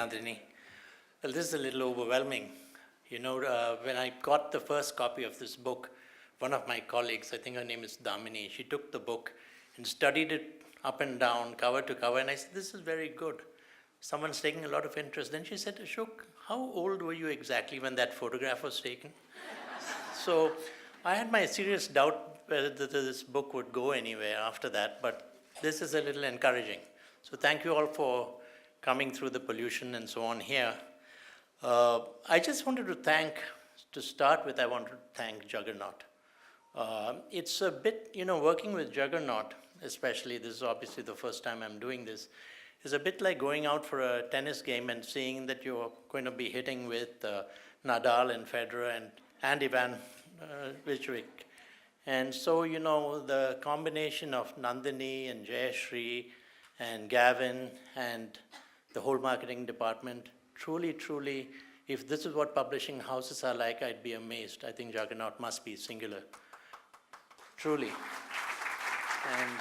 Nandini. Well, this is a little overwhelming. When I got the first copy of this book, one of my colleagues, I think her name is Damini, she took the book and studied it up and down, cover to cover, and I said, this is very good. Someone's taking a lot of interest. Then she said, Ashok, how old were you exactly when that photograph was taken? So I had my serious doubt whether this book would go anywhere after that, but this is a little encouraging. So thank you all for coming through the pollution and so on here. I just wanted to start with, I wanted to thank Juggernaut. It's a bit, working with Juggernaut, especially, this is obviously the first time I'm doing this, is a bit like going out for a tennis game and seeing that you're going to be hitting with Nadal and Federer and Ivan Vijvik. And so, the combination of Nandini and Jayashree and Gavin and the whole marketing department, truly, if this is what publishing houses are like, I'd be amazed. I think Juggernaut must be singular. Truly. And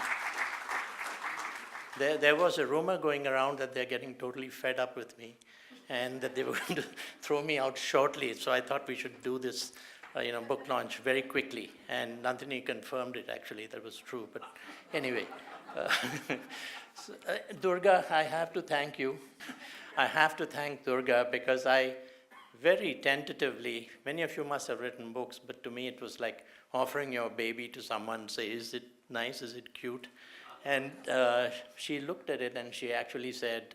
there was a rumor going around that they're getting totally fed up with me and that they were going to throw me out shortly. So I thought we should do this book launch very quickly. And Nandini confirmed it, actually, that was true. But anyway, Durga, I have to thank you. I have to thank Durga because I very tentatively, many of you must have written books, but to me it was like offering your baby to someone, say, is it nice, is it cute? And she looked at it and she actually said,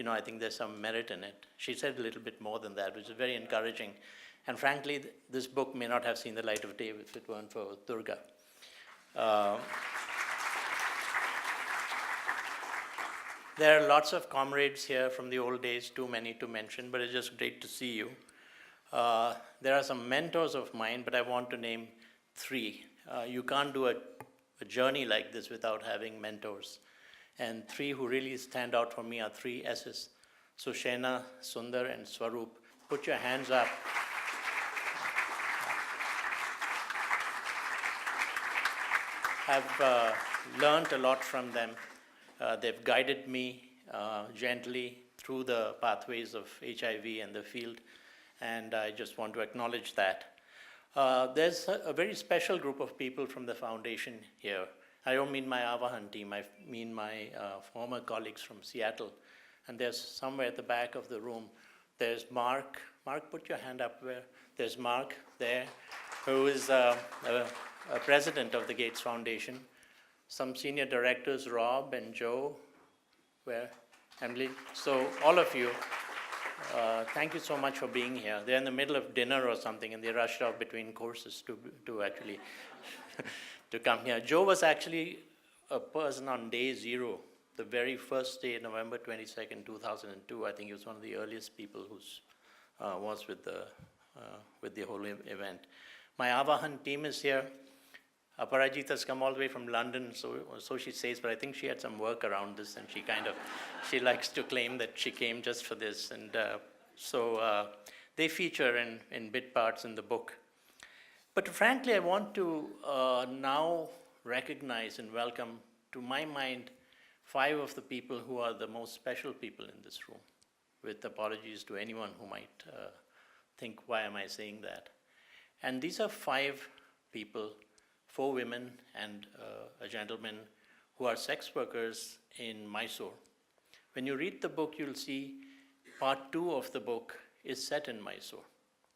I think there's some merit in it. She said a little bit more than that, which is very encouraging. And frankly, this book may not have seen the light of day if it weren't for Durga. There are lots of comrades here from the old days, too many to mention, but it's just great to see you. There are some mentors of mine, but I want to name 3. You can't do a journey like this without having mentors. And 3 who really stand out for me are 3 S's. Sushena, Sundar, and Swaroop. Put your hands up. I've learned a lot from them. They've guided me gently through the pathways of HIV and the field, and I just want to acknowledge that. There's a very special group of people from the foundation here. I don't mean my Avahan team, I mean my former colleagues from Seattle. And there's somewhere at the back of the room, there's Mark. Mark, put your hand up where. There's Mark there, who is a president of the Gates Foundation. Some senior directors, Rob and Joe, where? Emily. So all of you, thank you so much for being here. They're in the middle of dinner or something, and they rushed off between courses to actually to come here. Joe was actually a person on day 0, the very first day, November 22nd, 2002. I think he was one of the earliest people who was with the whole event. My Avahan team is here. Aparajit has come all the way from London, so she says, but I think she had some work around this, and she likes to claim that she came just for this. And so they feature in bit parts in the book. But frankly, I want to now recognize and welcome, to my mind, 5 of the people who are the most special people in this room, with apologies to anyone who might think, why am I saying that? And these are 5 people, 4 women and a gentleman, who are sex workers in Mysore. When you read the book, you'll see part 2 of the book is set in Mysore.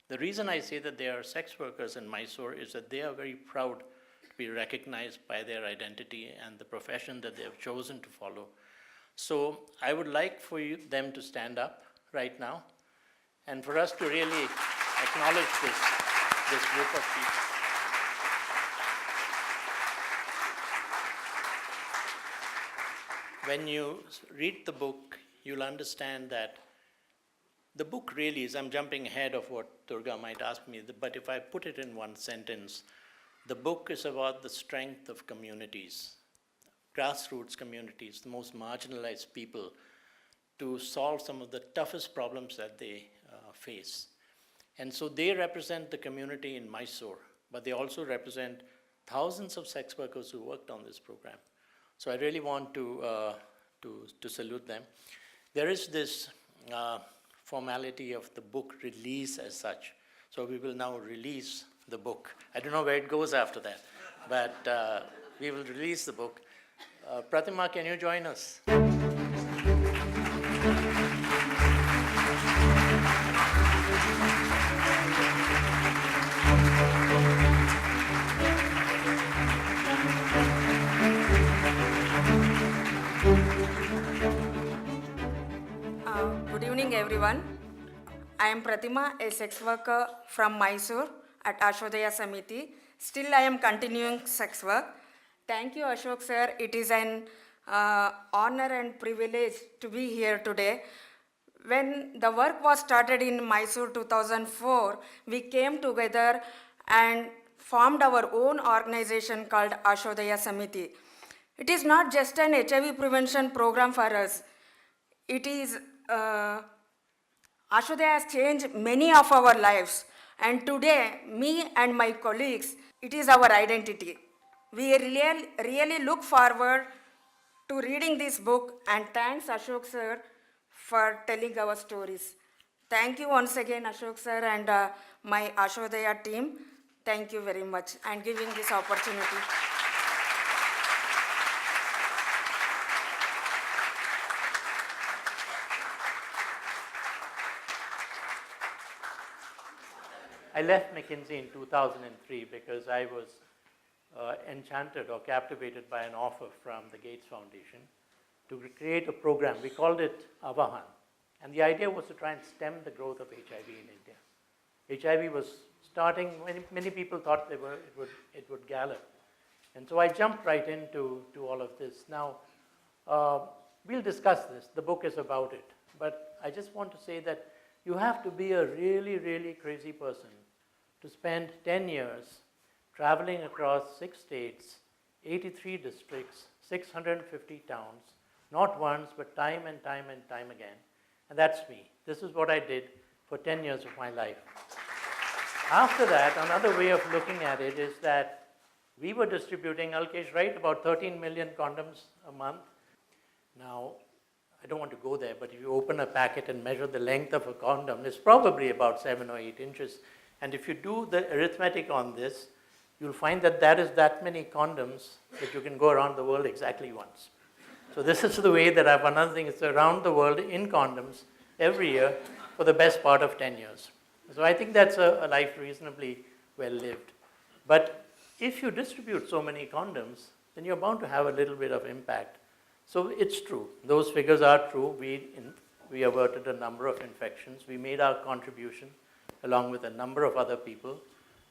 The reason I say that they are sex workers in Mysore is that they are very proud to be recognized by their identity and the profession that they have chosen to follow. So I would like for them to stand up right now and for us to really acknowledge this group of people. When you read the book, you'll understand that the book really is, I'm jumping ahead of what Durga might ask me, but if I put it in one sentence, the book is about the strength of communities, grassroots communities, the most marginalized people, to solve some of the toughest problems that they face. And so they represent the community in Mysore, but they also represent thousands of sex workers who worked on this program. So I really want to salute them. There is this uh, formality of the book release as such. So we will now release the book. I don't know where it goes after that, but we will release the book. Pratima, can you join us? Good evening, everyone. I am Pratima, a sex worker from Mysore at Ashodaya Samiti. Still, I am continuing sex work. Thank you, Ashok sir. It is an honor and privilege to be here today. When the work was started in Mysore 2004, we came together and formed our own organization called Ashodaya Samiti. It is not just an HIV prevention program for us. It is Ashodaya has changed many of our lives, and today, me and my colleagues, it is our identity. We really look forward to reading this book, and thanks Ashok sir for telling our stories. Thank you once again, Ashok sir, and my Ashodaya team. Thank you very much, and giving this opportunity. I left McKinsey in 2003 because I was enchanted or captivated by an offer from the Gates Foundation to create a program. We called it Avahan. And the idea was to try and stem the growth of HIV in India. HIV was starting, many people thought it would gallop. And so I jumped right into all of this. Now, we'll discuss this. The book is about it. But I just want to say that you have to be a really crazy person to spend 10 years traveling across 6 states, 83 districts, 650 towns, not once, but time and time again. And that's me. This is what I did for 10 years of my life. After that, another way of looking at it is that we were distributing, Alkesh, right, about 13 million condoms a month. Now, I don't want to go there, but if you open a packet and measure the length of a condom, it's probably about 7 or 8 inches. And if you do the arithmetic on this, you'll find that that is that many condoms that you can go around the world exactly once. So this is the way that I've another thing, it's around the world in condoms every year for the best part of 10 years. So I think that's a life reasonably well lived. But if you distribute so many condoms, then you're bound to have a little bit of impact. So it's true. Those figures are true. We averted a number of infections. We made our contribution, along with a number of other people,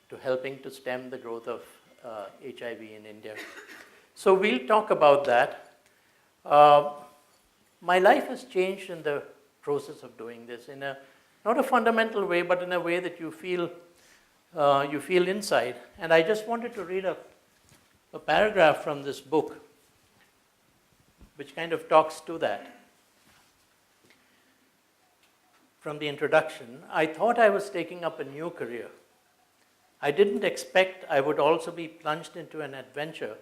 to helping to stem the growth of HIV in India. So we'll talk about that. My life has changed in the process of doing this, in not a fundamental way, but in a way that you feel inside. And I just wanted to read a paragraph from this book, which kind of talks to that. From the introduction, I thought I was taking up a new career. I didn't expect I would also be plunged into an adventure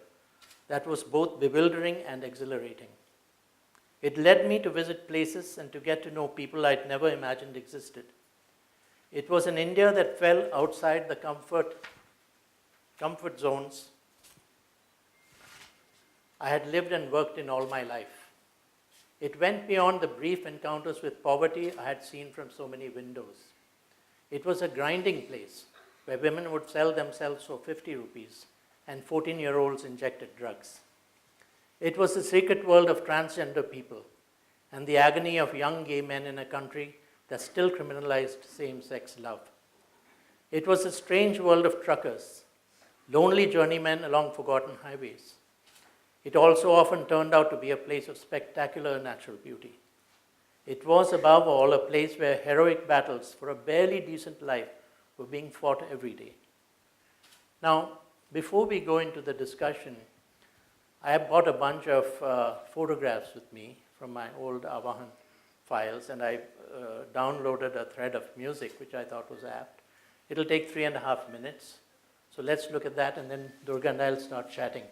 that was both bewildering and exhilarating. It led me to visit places and to get to know people I'd never imagined existed. It was an India that fell outside the comfort zones I had lived and worked in all my life. It went beyond the brief encounters with poverty I had seen from so many windows. It was a grinding place where women would sell themselves for 50 rupees and 14-year-olds injected drugs. It was the secret world of transgender people and the agony of young gay men in a country that still criminalized same-sex love. It was a strange world of truckers, lonely journeymen along forgotten highways. It also often turned out to be a place of spectacular natural beauty. It was, above all, a place where heroic battles for a barely decent life were being fought every day. Now, before we go into the discussion, I have brought a bunch of photographs with me from my old Avahan files, and I downloaded a thread of music, which I thought was apt. It'll take 3.5 minutes. So let's look at that, and then Durga and I'll start chatting.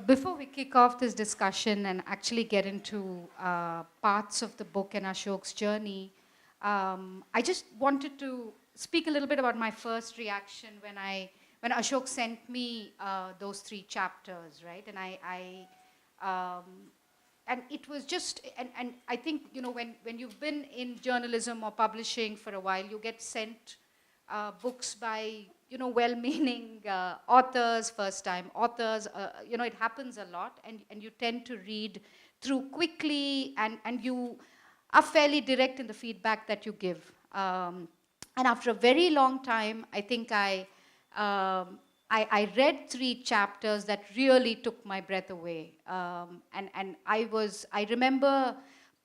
before we kick off this discussion and actually get into parts of the book and Ashok's journey, I just wanted to speak a little bit about my first reaction when Ashok sent me those 3 chapters, right? And it was just, and I think, when you've been in journalism or publishing for a while, you get sent books by, well-meaning authors, first-time authors. It happens a lot, and you tend to read through quickly, and you are fairly direct in the feedback that you give. And after a very long time, I think I read 3 chapters that really took my breath away. And I remember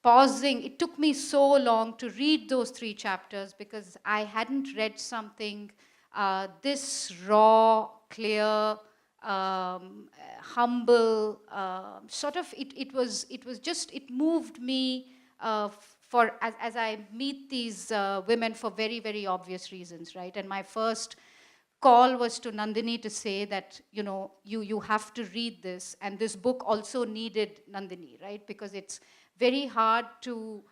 pausing. It took me so long to read those 3 chapters because I hadn't read something this raw, clear, humble, sort of, it moved me as I meet these women for very, very obvious reasons, right? And my first call was to Nandini to say that, you have to read this, and this book also needed Nandini, right? Because it's very hard to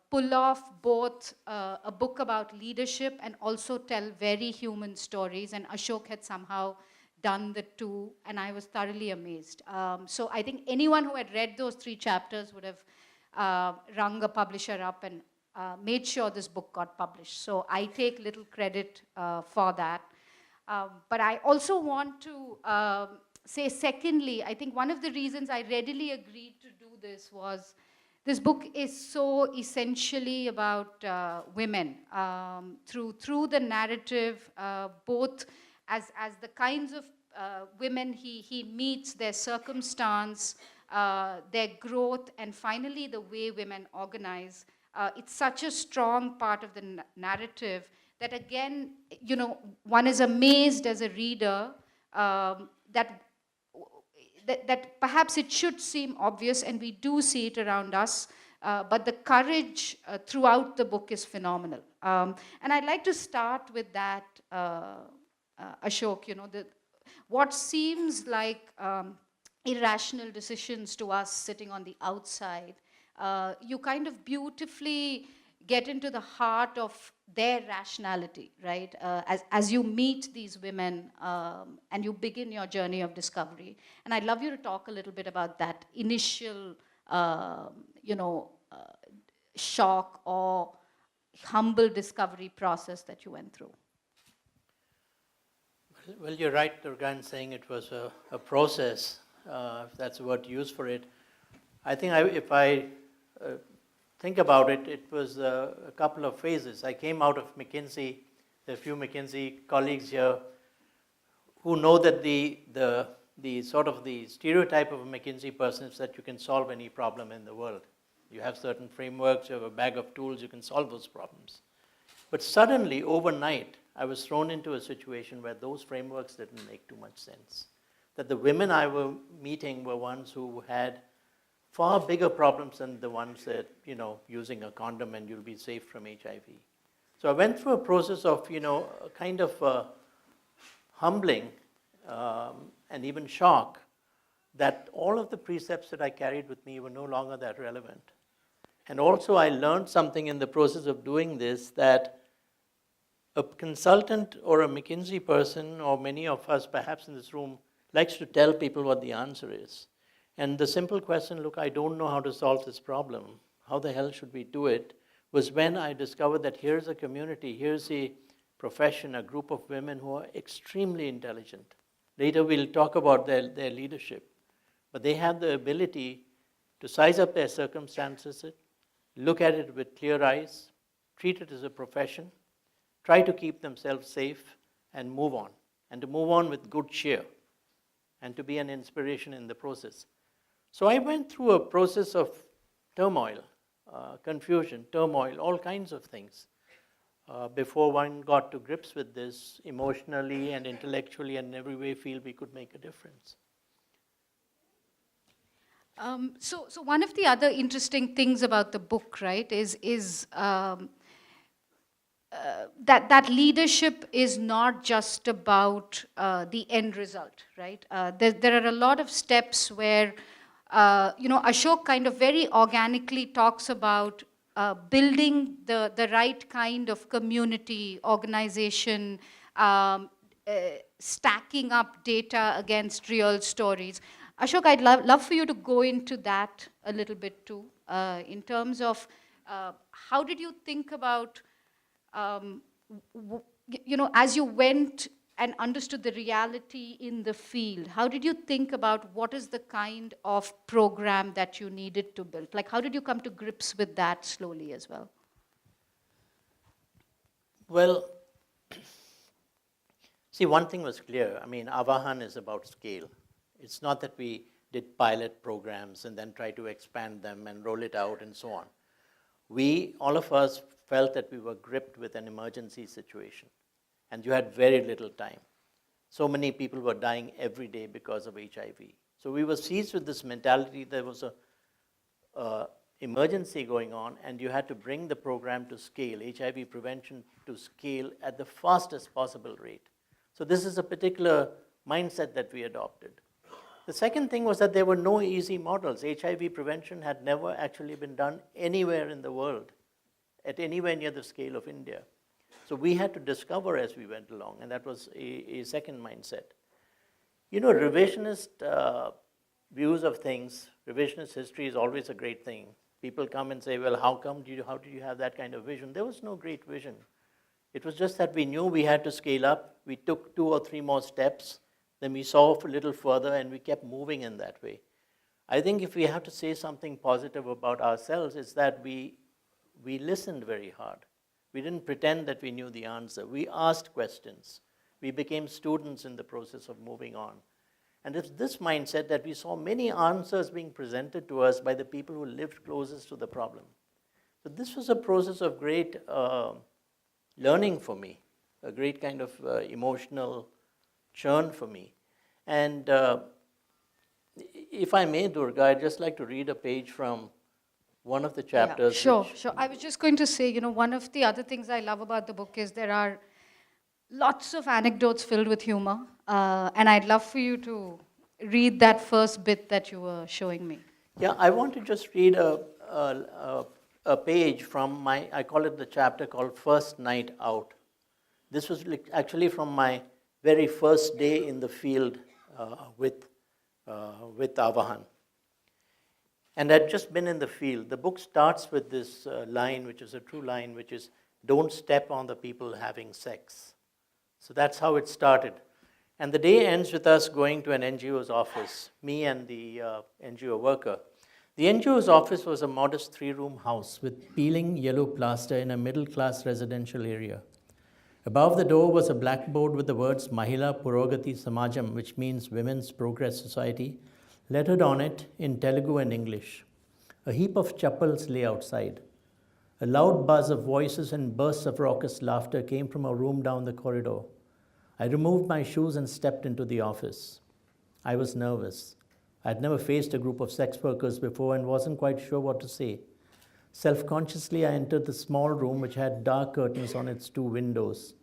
pull off both a book about leadership and also tell very human stories, and Ashok had somehow done the 2, and I was thoroughly amazed. So I think anyone who had read those 3 chapters would have rung a publisher up and made sure this book got published. So I take little credit for that. But I also want to say, secondly, I think one of the reasons I readily agreed to do this was this book is so essentially about women. Through the narrative, both as the kinds of women he meets, their circumstance, their growth, and finally the way women organize. It's such a strong part of the narrative that, again, one is amazed as a reader that perhaps it should seem obvious, and we do see it around us, but the courage throughout the book is phenomenal. And I'd like to start with that, Ashok, what seems like irrational decisions to us sitting on the outside, you kind of beautifully get into the heart of their rationality, right? As you meet these women and you begin your journey of discovery. And I'd love you to talk a little bit about that initial, shock or humble discovery process that you went through. Well, you're right, Durga, in saying it was a process, if that's the word used for it. I think if I think about it, it was a couple of phases. I came out of McKinsey. There are a few McKinsey colleagues here who know that the sort of the stereotype of a McKinsey person is that you can solve any problem in the world. You have certain frameworks, you have a bag of tools, you can solve those problems. But suddenly, overnight, I was thrown into a situation where those frameworks didn't make too much sense. That the women I were meeting were ones who had far bigger problems than the ones that, using a condom and you'll be safe from HIV. So I went through a process of, a kind of humbling and even shock that all of the precepts that I carried with me were no longer that relevant. And also I learned something in the process of doing this, that a consultant or a McKinsey person, or many of us perhaps in this room, likes to tell people what the answer is. And the simple question, look, I don't know how to solve this problem. How the hell should we do it? Was when I discovered that here's a community, here's a profession, a group of women who are extremely intelligent. Later we'll talk about their leadership. But they have the ability to size up their circumstances, look at it with clear eyes, treat it as a profession, try to keep themselves safe, and move on. And to move on with good cheer, and to be an inspiration in the process. So I went through a process of turmoil, confusion, turmoil, all kinds of things, before one got to grips with this emotionally and intellectually, and in every way feel we could make a difference. So one of the other interesting things about the book, right, is that leadership is not just about the end result, right? There are a lot of steps where, Ashok kind of very organically talks about building the right kind of community, organization, stacking up data against real stories. Ashok, I'd love for you to go into that a little bit too, in terms of how did you think about as you went and understood the reality in the field, how did you think about what is the kind of program that you needed to build? Like, how did you come to grips with that slowly as well? Well, see, one thing was clear. I mean, Avahan is about scale. It's not that we did pilot programs and then try to expand them and roll it out and so on. All of us felt that we were gripped with an emergency situation, and you had very little time. So many people were dying every day because of HIV. So we were seized with this mentality. There was a emergency going on, and you had to bring the program to scale, HIV prevention to scale at the fastest possible rate. So this is a particular mindset that we adopted. The second thing was that there were no easy models. HIV prevention had never actually been done anywhere in the world, at anywhere near the scale of India. So we had to discover as we went along, and that was a second mindset. Revisionist views of things, revisionist history is always a great thing. People come and say, well, how did you have that kind of vision? There was no great vision. It was just that we knew we had to scale up. We took 2 or 3 more steps, then we saw a little further, and we kept moving in that way. I think if we have to say something positive about ourselves, it's that we listened very hard. We didn't pretend that we knew the answer. We asked questions. We became students in the process of moving on. And it's this mindset that we saw many answers being presented to us by the people who lived closest to the problem. So this was a process of great learning for me, a great kind of emotional churn for me. And if I may, Durga, I'd just like to read a page from one of the chapters. Yeah, sure. I was just going to say, one of the other things I love about the book is there are lots of anecdotes filled with humor, and I'd love for you to read that first bit that you were showing me. Yeah, I want to just read a page from I call it the chapter called First Night Out. This was actually from my very first day in the field with Avahan. And I'd just been in the field. The book starts with this line, which is a true line, which is, don't step on the people having sex. So that's how it started. And the day ends with us going to an NGO's office, me and the NGO worker. The NGO's office was a modest 3-room house with peeling yellow plaster in a middle-class residential area. Above the door was a blackboard with the words Mahila Purogati Samajam, which means Women's Progress Society, lettered on it in Telugu and English. A heap of chappals lay outside. A loud buzz of voices and bursts of raucous laughter came from a room down the corridor. I removed my shoes and stepped into the office. I was nervous. I had never faced a group of sex workers before and wasn't quite sure what to say. Self-consciously, I entered the small room which had dark curtains on its 2 windows.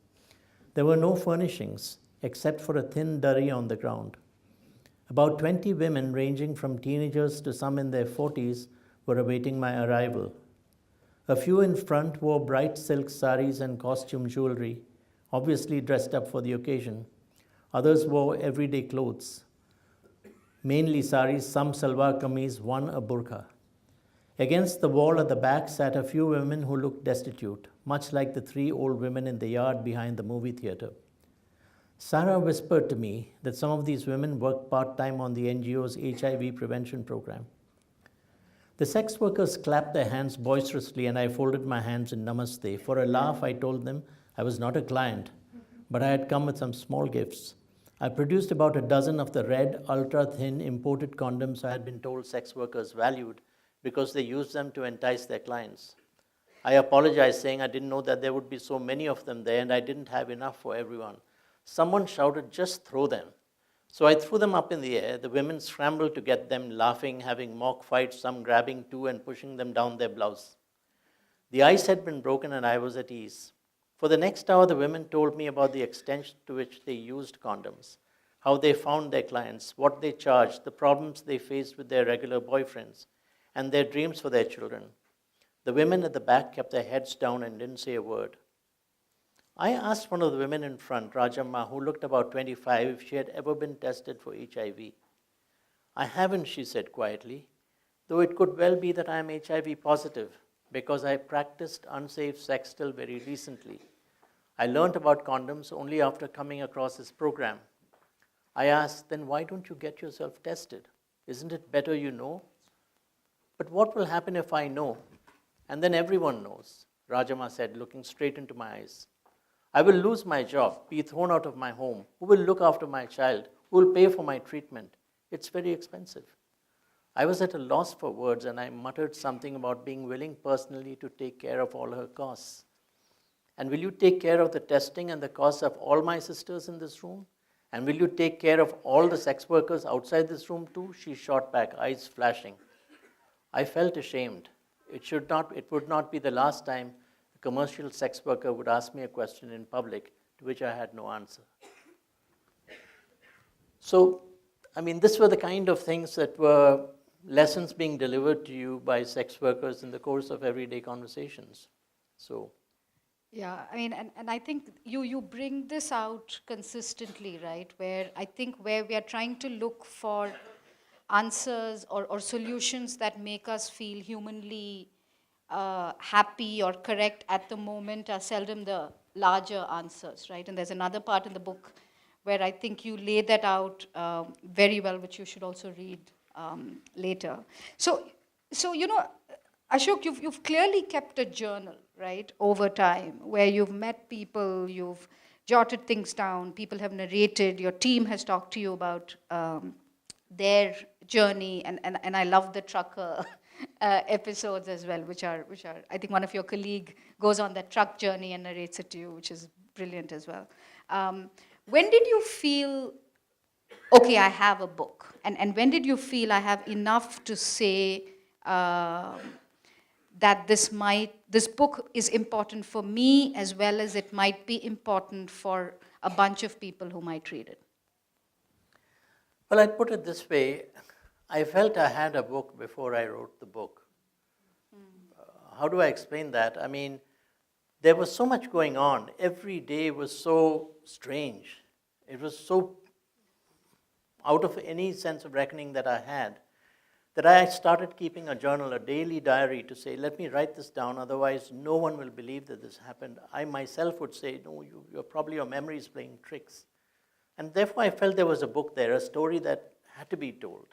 There were no furnishings, except for a thin durry on the ground. About 20 women, ranging from teenagers to some in their 40s, were awaiting my arrival. A few in front wore bright silk saris and costume jewelry, obviously dressed up for the occasion. Others wore everyday clothes, mainly saris, some salwar kameez, one a burqa. Against the wall at the back sat a few women who looked destitute, much like the 3 old women in the yard behind the movie theater. Sarah whispered to me that some of these women worked part-time on the NGO's HIV prevention program. The sex workers clapped their hands boisterously, and I folded my hands in namaste. For a laugh, I told them I was not a client, but I had come with some small gifts. I produced about a dozen of the red, ultra-thin imported condoms I had been told sex workers valued because they used them to entice their clients. I apologized, saying I didn't know that there would be so many of them there, and I didn't have enough for everyone. Someone shouted, just throw them. So I threw them up in the air. The women scrambled to get them, laughing, having mock fights, some grabbing 2 and pushing them down their blouse. The ice had been broken and I was at ease. For the next hour, the women told me about the extent to which they used condoms, how they found their clients, what they charged, the problems they faced with their regular boyfriends, and their dreams for their children. The women at the back kept their heads down and didn't say a word. I asked one of the women in front, Rajamma, who looked about 25, if she had ever been tested for HIV. I haven't, she said quietly, though it could well be that I am HIV positive because I practiced unsafe sex till very recently. I learned about condoms only after coming across this program. I asked, then why don't you get yourself tested? Isn't it better you know? But what will happen if I know? And then everyone knows, Rajamma said, looking straight into my eyes. I will lose my job, be thrown out of my home. Who will look after my child? Who will pay for my treatment? It's very expensive. I was at a loss for words, and I muttered something about being willing personally to take care of all her costs. And will you take care of the testing and the costs of all my sisters in this room? And will you take care of all the sex workers outside this room too? She shot back, eyes flashing. I felt ashamed. It would not be the last time a commercial sex worker would ask me a question in public to which I had no answer. So, these were the kind of things that were lessons being delivered to you by sex workers in the course of everyday conversations. So, yeah, and I think you bring this out consistently, right? Where I think where we are trying to look for answers or solutions that make us feel humanly happy or correct at the moment are seldom the larger answers, right? And there's another part in the book where I think you lay that out very well, which you should also read later. So Ashok, you've clearly kept a journal, right, over time, where you've met people, you've jotted things down, people have narrated, your team has talked to you about their journey, and I love the trucker episodes as well, which are I think one of your colleague goes on that truck journey and narrates it to you, which is brilliant as well. When did you feel, okay, I have a book, and when did you feel I have enough to say that this book is important for me as well as it might be important for a bunch of people who might read it? well, I'd put it this way. I felt I had a book before I wrote the book. How do I explain that? There was so much going on. Every day was so strange. It was so out of any sense of reckoning that I had, that I started keeping a journal, a daily diary, to say, let me write this down, otherwise no one will believe that this happened. I myself would say, no, probably your memory is playing tricks. And therefore I felt there was a book there, a story that had to be told,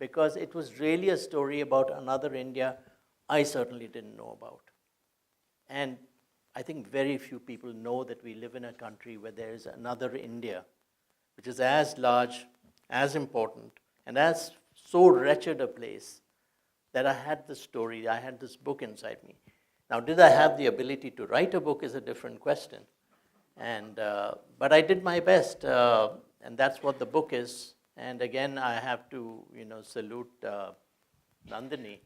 because it was really a story about another India I certainly didn't know about. And I think very few people know that we live in a country where there is another India, which is as large, as important, and as so wretched a place that I had this story, I had this book inside me. Now, did I have the ability to write a book is a different question. But I did my best, and that's what the book is. And again, I have to, salute Nandini,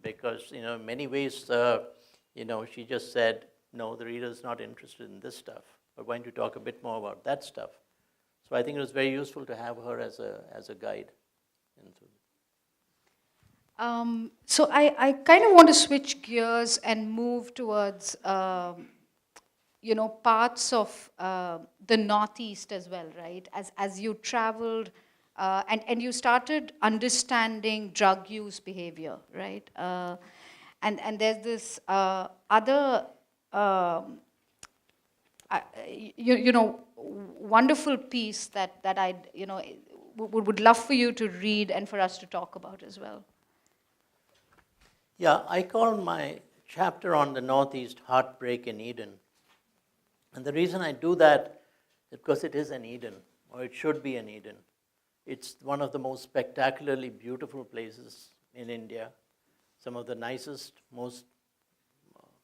because, in many ways, she just said, no, the reader's not interested in this stuff. We're going to talk a bit more about that stuff. So I think it was very useful to have her as a guide. So I kind of want to switch gears and move towards, parts of the Northeast as well, right? As you traveled and you started understanding drug use behavior, right? And there's this other, wonderful piece that I, would love for you to read and for us to talk about as well. Yeah, I call my chapter on the Northeast Heartbreak in Eden. And the reason I do that is because it is an Eden, or it should be an Eden. It's one of the most spectacularly beautiful places in India. Some of the nicest, most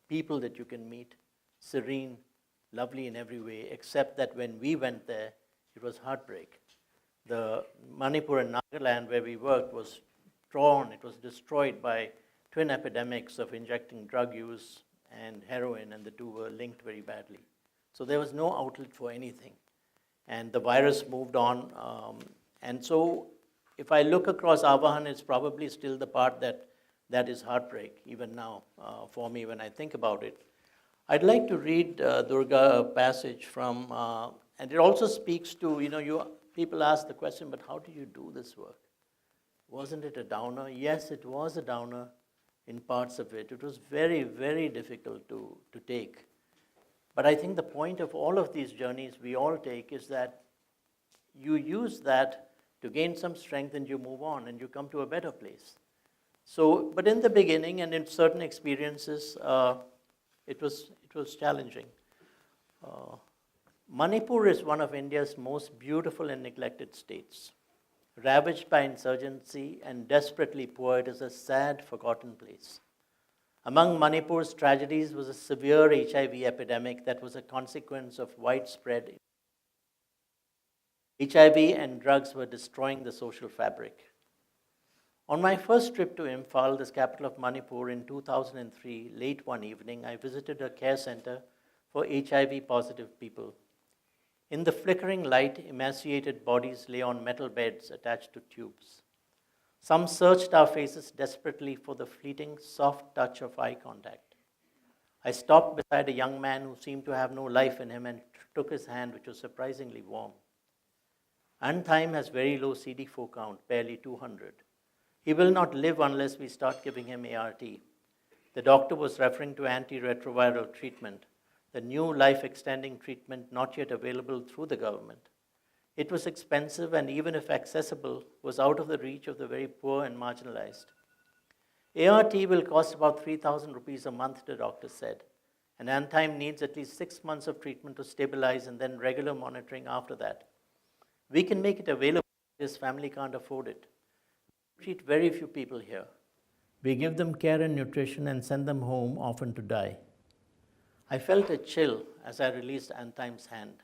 people that you can meet, serene, lovely in every way, except that when we went there, it was heartbreak. The Manipur and Nagaland where we worked was torn, it was destroyed by twin epidemics of injecting drug use and heroin, and the two were linked very badly. So there was no outlet for anything. And the virus moved on. And so if I look across Avahan, it's probably still the part that is heartbreak, even now, for me when I think about it. I'd like to read, Durga, a passage from, and it also speaks to, people ask the question, but how do you do this work? Wasn't it a downer? Yes, it was a downer in parts of it. It was very, very difficult to take. But I think the point of all of these journeys we all take is that you use that to gain some strength and you move on and you come to a better place. So, but in the beginning and in certain experiences, it was challenging. Manipur is one of India's most beautiful and neglected states. Ravaged by insurgency and desperately poor, it is a sad, forgotten place. Among Manipur's tragedies was a severe HIV epidemic that was a consequence of widespread HIV, and drugs were destroying the social fabric. On my first trip to Imphal, the capital of Manipur, in 2003, late one evening, I visited a care center for HIV-positive people. In the flickering light, emaciated bodies lay on metal beds attached to tubes. Some searched our faces desperately for the fleeting, soft touch of eye contact. I stopped beside a young man who seemed to have no life in him and took his hand, which was surprisingly warm. Antime has very low CD4 count, barely 200. He will not live unless we start giving him ART. The doctor was referring to antiretroviral treatment, the new life-extending treatment not yet available through the government. It was expensive and even if accessible, was out of the reach of the very poor and marginalized. ART will cost about 3,000 rupees a month, the doctor said, and Antime needs at least 6 months of treatment to stabilize and then regular monitoring after that. We can make it available, this family can't afford it. We treat very few people here. We give them care and nutrition and send them home, often to die. I felt a chill as I released Antime's hand.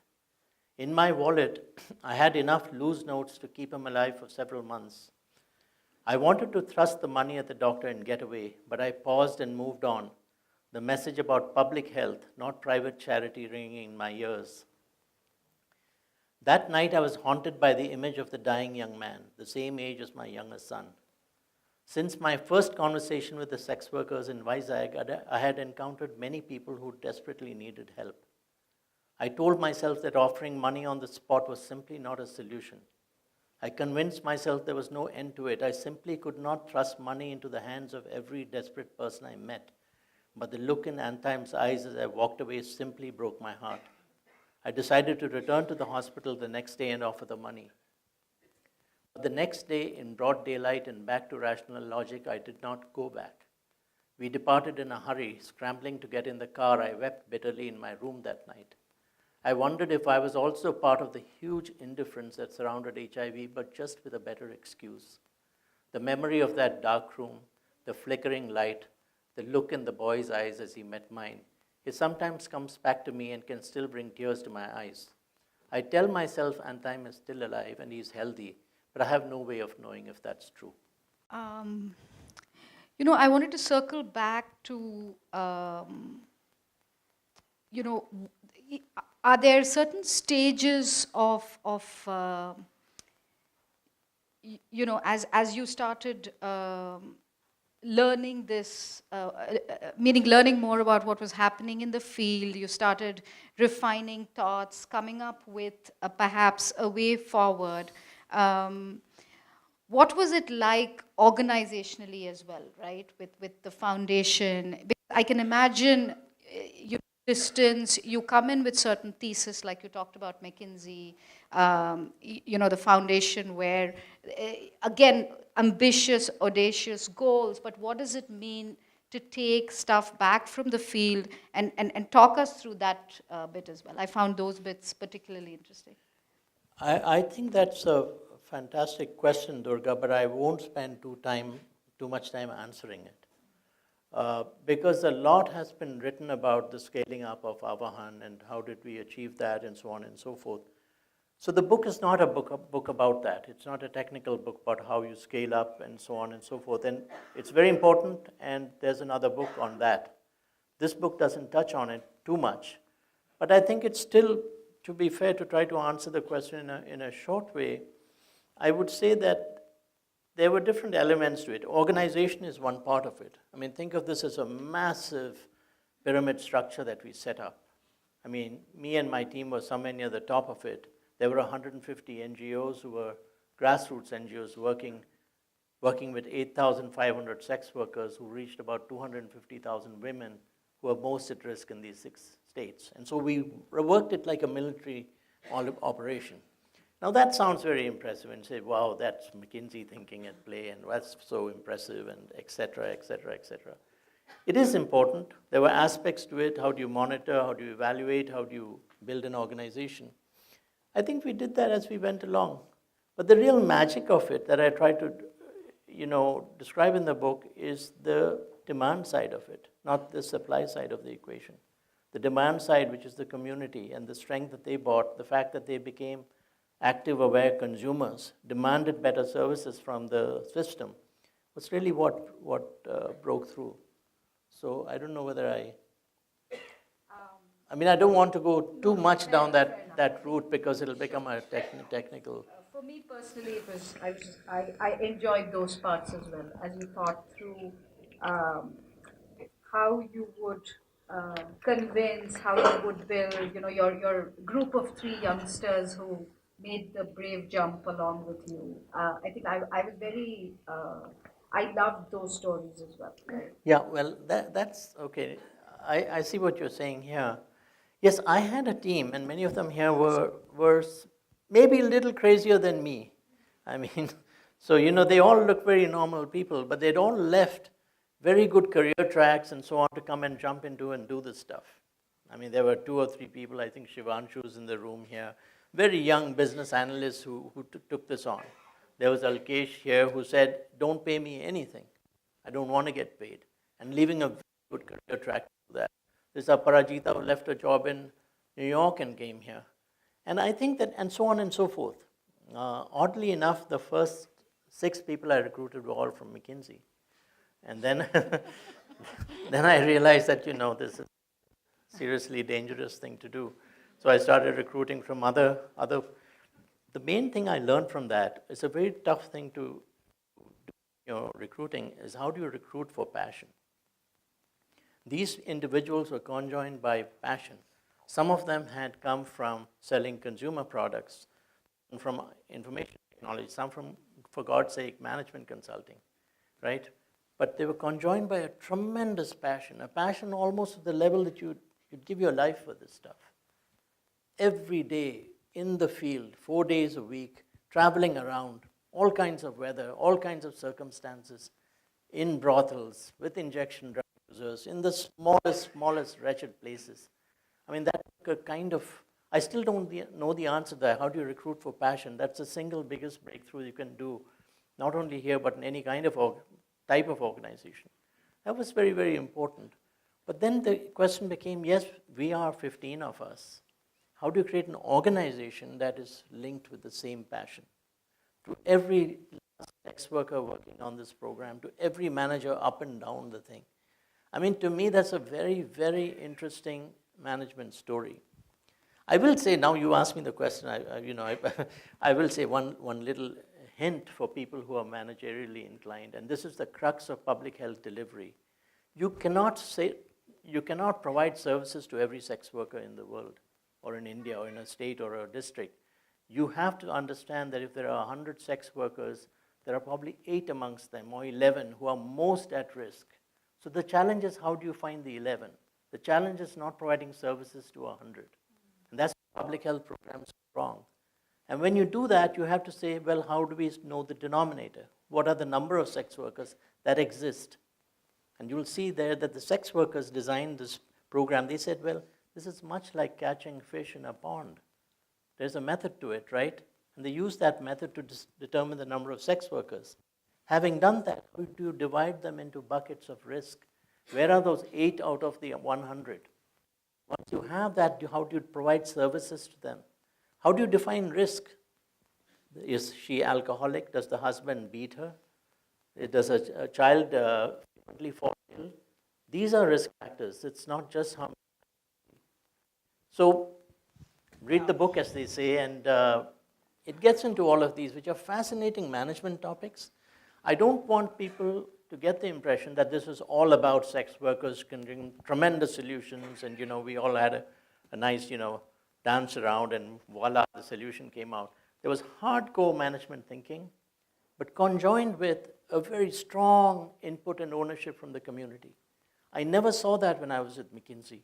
In my wallet, I had enough loose notes to keep him alive for several months. I wanted to thrust the money at the doctor and get away, but I paused and moved on, the message about public health, not private charity, ringing in my ears. That night, I was haunted by the image of the dying young man, the same age as my youngest son. Since my first conversation with the sex workers in Vizag, I had encountered many people who desperately needed help. I told myself that offering money on the spot was simply not a solution. I convinced myself there was no end to it. I simply could not thrust money into the hands of every desperate person I met. But the look in Antime's eyes as I walked away simply broke my heart. I decided to return to the hospital the next day and offer the money. But the next day, in broad daylight and back to rational logic, I did not go back. We departed in a hurry, scrambling to get in the car. I wept bitterly in my room that night. I wondered if I was also part of the huge indifference that surrounded HIV, but just with a better excuse. The memory of that dark room, the flickering light, the look in the boy's eyes as he met mine, it sometimes comes back to me and can still bring tears to my eyes. I tell myself Antime is still alive and he's healthy, but I have no way of knowing if that's true. I wanted to circle back to, are there certain stages of as you started learning this, meaning learning more about what was happening in the field, you started refining thoughts, coming up with perhaps a way forward. What was it like organizationally as well, right, with the foundation? Because I can imagine you distance, you come in with certain thesis, like you talked about McKinsey, the foundation where, again, ambitious, audacious goals, but what does it mean to take stuff back from the field and talk us through that bit as well? I found those bits particularly interesting. I think that's a fantastic question, Durga, but I won't spend too much time answering it. Because a lot has been written about the scaling up of Avahan and how did we achieve that and so on and so forth. So the book is not a book about that. It's not a technical book about how you scale up and so on and so forth. And it's very important, and there's another book on that. This book doesn't touch on it too much. But I think it's still, to be fair, to try to answer the question in a short way, I would say that there were different elements to it. Organization is one part of it. I mean, think of this as a massive pyramid structure that we set up. I mean, me and my team were somewhere near the top of it. There were 150 NGOs who were grassroots NGOs working with 8,500 sex workers who reached about 250,000 women who are most at risk in these 6 states. And so we worked it like a military operation. Now that sounds very impressive and say, wow, that's McKinsey thinking at play and that's so impressive and et cetera, et cetera, et cetera. It is important. There were aspects to it. How do you monitor? How do you evaluate? How do you build an organization? I think we did that as we went along. But the real magic of it that I try to describe in the book is the demand side of it, not the supply side of the equation. The demand side, which is the community and the strength that they brought, the fact that they became active, aware consumers, demanded better services from the system, was really what broke through. So I don't know whether I mean, I don't want to go too much down that route because it'll become a technical. For me personally, I enjoyed those parts as well, as you thought through how you would convince, how you would build, your group of 3 youngsters who made the brave jump along with you. I think I was very, I loved those stories as well. Right? Yeah, well, that's okay. I see what you're saying here. Yes, I had a team, and many of them here were maybe a little crazier than me. I mean, so, they all look very normal people, but they'd all left very good career tracks and so on to come and jump into and do this stuff. I mean, there were 2 or 3 people, I think Shivanshu's in the room here, very young business analysts who took this on. There was Alkesh here who said, don't pay me anything. I don't want to get paid. And leaving a good career track to that. There's Aparajita who left a job in New York and came here. And I think that, and so on and so forth. Oddly enough, the first 6 people I recruited were all from McKinsey. And then, then I realized that, this is a seriously dangerous thing to do. So I started recruiting from other. The main thing I learned from that is a very tough thing to do, recruiting, is how do you recruit for passion? These individuals were conjoined by passion. Some of them had come from selling consumer products, and from information technology, some from, for God's sake, management consulting, right? But they were conjoined by a tremendous passion, a passion almost to the level that you'd give your life for this stuff. Every day in the field, 4 days a week, traveling around, all kinds of weather, all kinds of circumstances, in brothels, with injection drug users, in the smallest wretched places. I mean, that's a kind of, I still don't know the answer there. How do you recruit for passion? That's the single biggest breakthrough you can do, not only here, but in any kind of type of organization. That was very, very important. But then the question became, yes, we are 15 of us. How do you create an organization that is linked with the same passion? To every sex worker working on this program, to every manager up and down the thing. I mean, to me, that's a very, very interesting management story. I will say, now you asked me the question, I will say one little hint for people who are managerially inclined, and this is the crux of public health delivery. You cannot provide services to every sex worker in the world, or in India, or in a state, or a district. You have to understand that if there are 100 sex workers, there are probably 8 amongst them, or 11, who are most at risk. So the challenge is, how do you find the 11? The challenge is not providing services to 100. And that's why public health programs are wrong. And when you do that, you have to say, well, how do we know the denominator? What are the number of sex workers that exist? And you'll see there that the sex workers designed this program. They said, well, this is much like catching fish in a pond. There's a method to it, right? And they use that method to determine the number of sex workers. Having done that, how do you divide them into buckets of risk? Where are those 8 out of the 100? Once you have that, how do you provide services to them? How do you define risk? Is she alcoholic? Does the husband beat her? Does a child frequently fall ill? These are risk factors. It's not just how. So read the book, as they say, and it gets into all of these, which are fascinating management topics. I don't want people to get the impression that this is all about sex workers can bring tremendous solutions, and we all had a nice dance around, and voila, the solution came out. There was hardcore management thinking, but conjoined with a very strong input and ownership from the community. I never saw that when I was at McKinsey.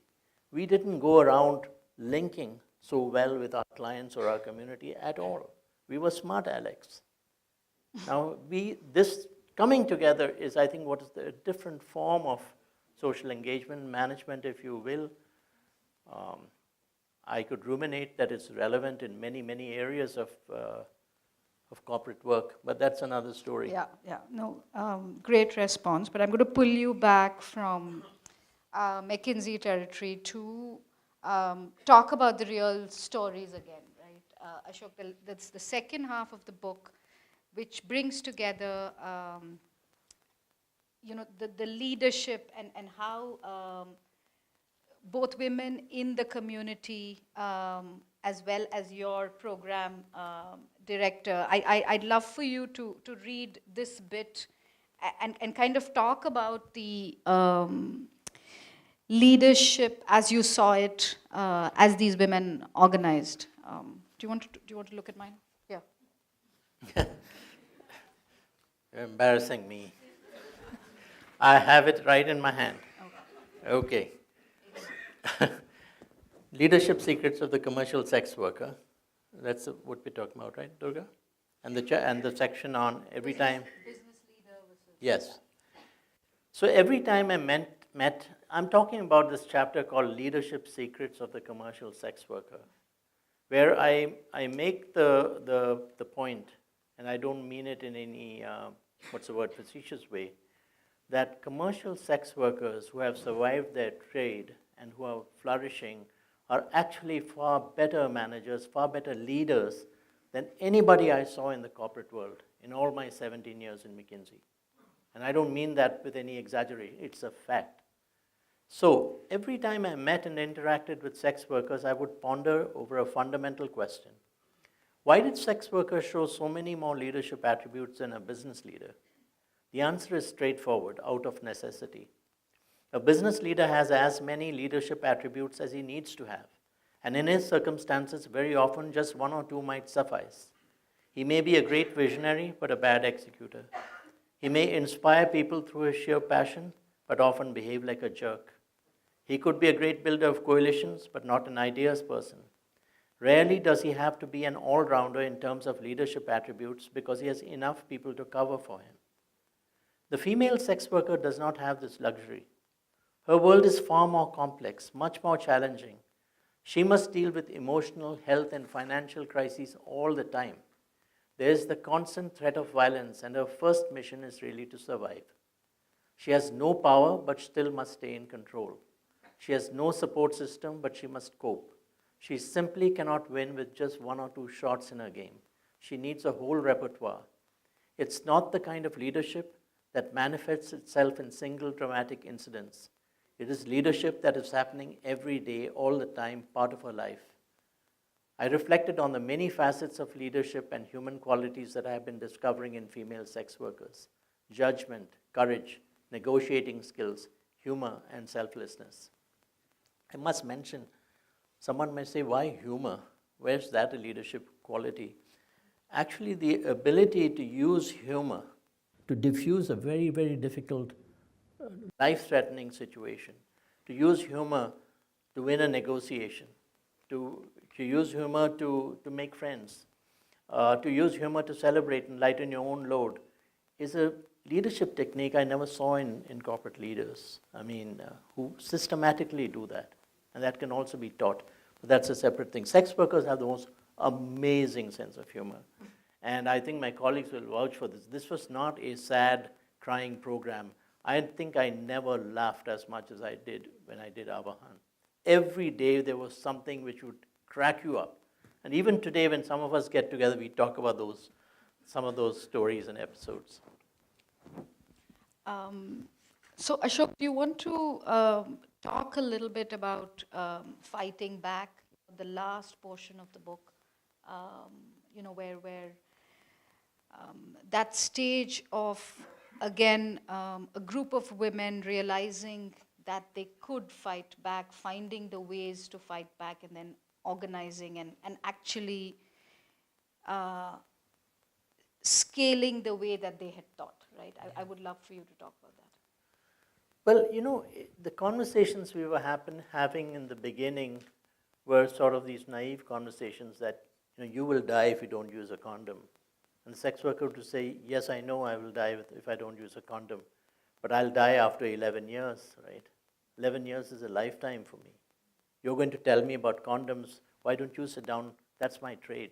We didn't go around linking so well with our clients or our community at all. We were smart Alex. Now, this coming together is, I think, what is the different form of social engagement, management, if you will. I could ruminate that it's relevant in many, many areas of corporate work, but that's another story. Yeah, no, great response. But I'm going to pull you back from McKinsey territory to talk about the real stories again, right? Ashok, that's the second half of the book, which brings together, the leadership and how both women in the community, as well as your program director. I'd love for you to read this bit and kind of talk about the leadership as you saw it, as these women organized. Do you want to look at mine? Yeah. You're embarrassing me. I have it right in my hand. Okay. Leadership secrets of the commercial sex worker. That's what we're talking about, right, Durga? And the section on every time. Business leader versus. Yes. So every time I met, I'm talking about this chapter called Leadership Secrets of the Commercial Sex Worker, where I make the point, and I don't mean it in any, facetious way, that commercial sex workers who have survived their trade and who are flourishing are actually far better managers, far better leaders than anybody I saw in the corporate world in all my 17 years in McKinsey. And I don't mean that with any exaggeration, it's a fact. So every time I met and interacted with sex workers, I would ponder over a fundamental question. Why did sex workers show so many more leadership attributes than a business leader? The answer is straightforward, out of necessity. A business leader has as many leadership attributes as he needs to have, and in his circumstances, very often just one or two might suffice. He may be a great visionary, but a bad executor. He may inspire people through his sheer passion, but often behave like a jerk. He could be a great builder of coalitions, but not an ideas person. Rarely does he have to be an all-rounder in terms of leadership attributes because he has enough people to cover for him. The female sex worker does not have this luxury. Her world is far more complex, much more challenging. She must deal with emotional, health, and financial crises all the time. There is the constant threat of violence, and her first mission is really to survive. She has no power, but still must stay in control. She has no support system, but she must cope. She simply cannot win with just one or two shots in her game. She needs a whole repertoire. It's not the kind of leadership that manifests itself in single dramatic incidents. It is leadership that is happening every day, all the time, part of her life. I reflected on the many facets of leadership and human qualities that I have been discovering in female sex workers: judgment, courage, negotiating skills, humor, and selflessness. I must mention, someone may say, why humor? Where's that a leadership quality? Actually, the ability to use humor to diffuse a very, very difficult, life-threatening situation, to use humor to win a negotiation, to use humor to make friends, to use humor to celebrate and lighten your own load, is a leadership technique I never saw in corporate leaders. Who systematically do that. And that can also be taught, but that's a separate thing. Sex workers have the most amazing sense of humor. And I think my colleagues will vouch for this. This was not a sad, crying program. I think I never laughed as much as I did when I did Avahan. Every day there was something which would crack you up. And even today when some of us get together, we talk about some of those stories and episodes. So Ashok, do you want to talk a little bit about fighting back the last portion of the book, where that stage of, again, a group of women realizing that they could fight back, finding the ways to fight back, and then organizing and actually scaling the way that they had thought, right? I would love for you to talk about that. Well, the conversations we were having in the beginning were sort of these naive conversations that, you will die if you don't use a condom. And the sex worker would say, yes, I know I will die if I don't use a condom, but I'll die after 11 years, right? 11 years is a lifetime for me. You're going to tell me about condoms, why don't you sit down? That's my trade.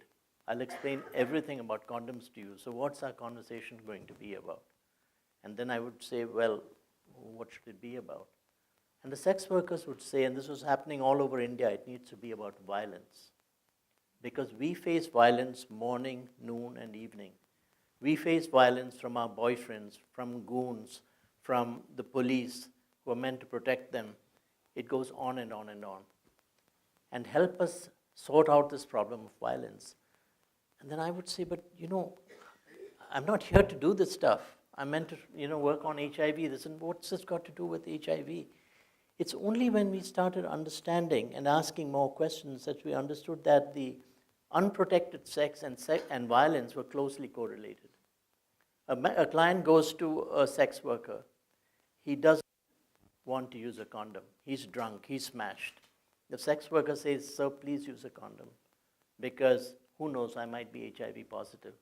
I'll explain everything about condoms to you. So what's our conversation going to be about? And then I would say, well, what should it be about? And the sex workers would say, and this was happening all over India, it needs to be about violence. Because we face violence morning, noon, and evening. We face violence from our boyfriends, from goons, from the police who are meant to protect them. It goes on and on and on. And help us sort out this problem of violence. And then I would say, but I'm not here to do this stuff. I'm meant to work on HIV. What's this got to do with HIV? It's only when we started understanding and asking more questions that we understood that the unprotected sex and violence were closely correlated. A client goes to a sex worker. He doesn't want to use a condom. He's drunk. He's smashed. The sex worker says, sir, please use a condom because who knows, I might be HIV positive.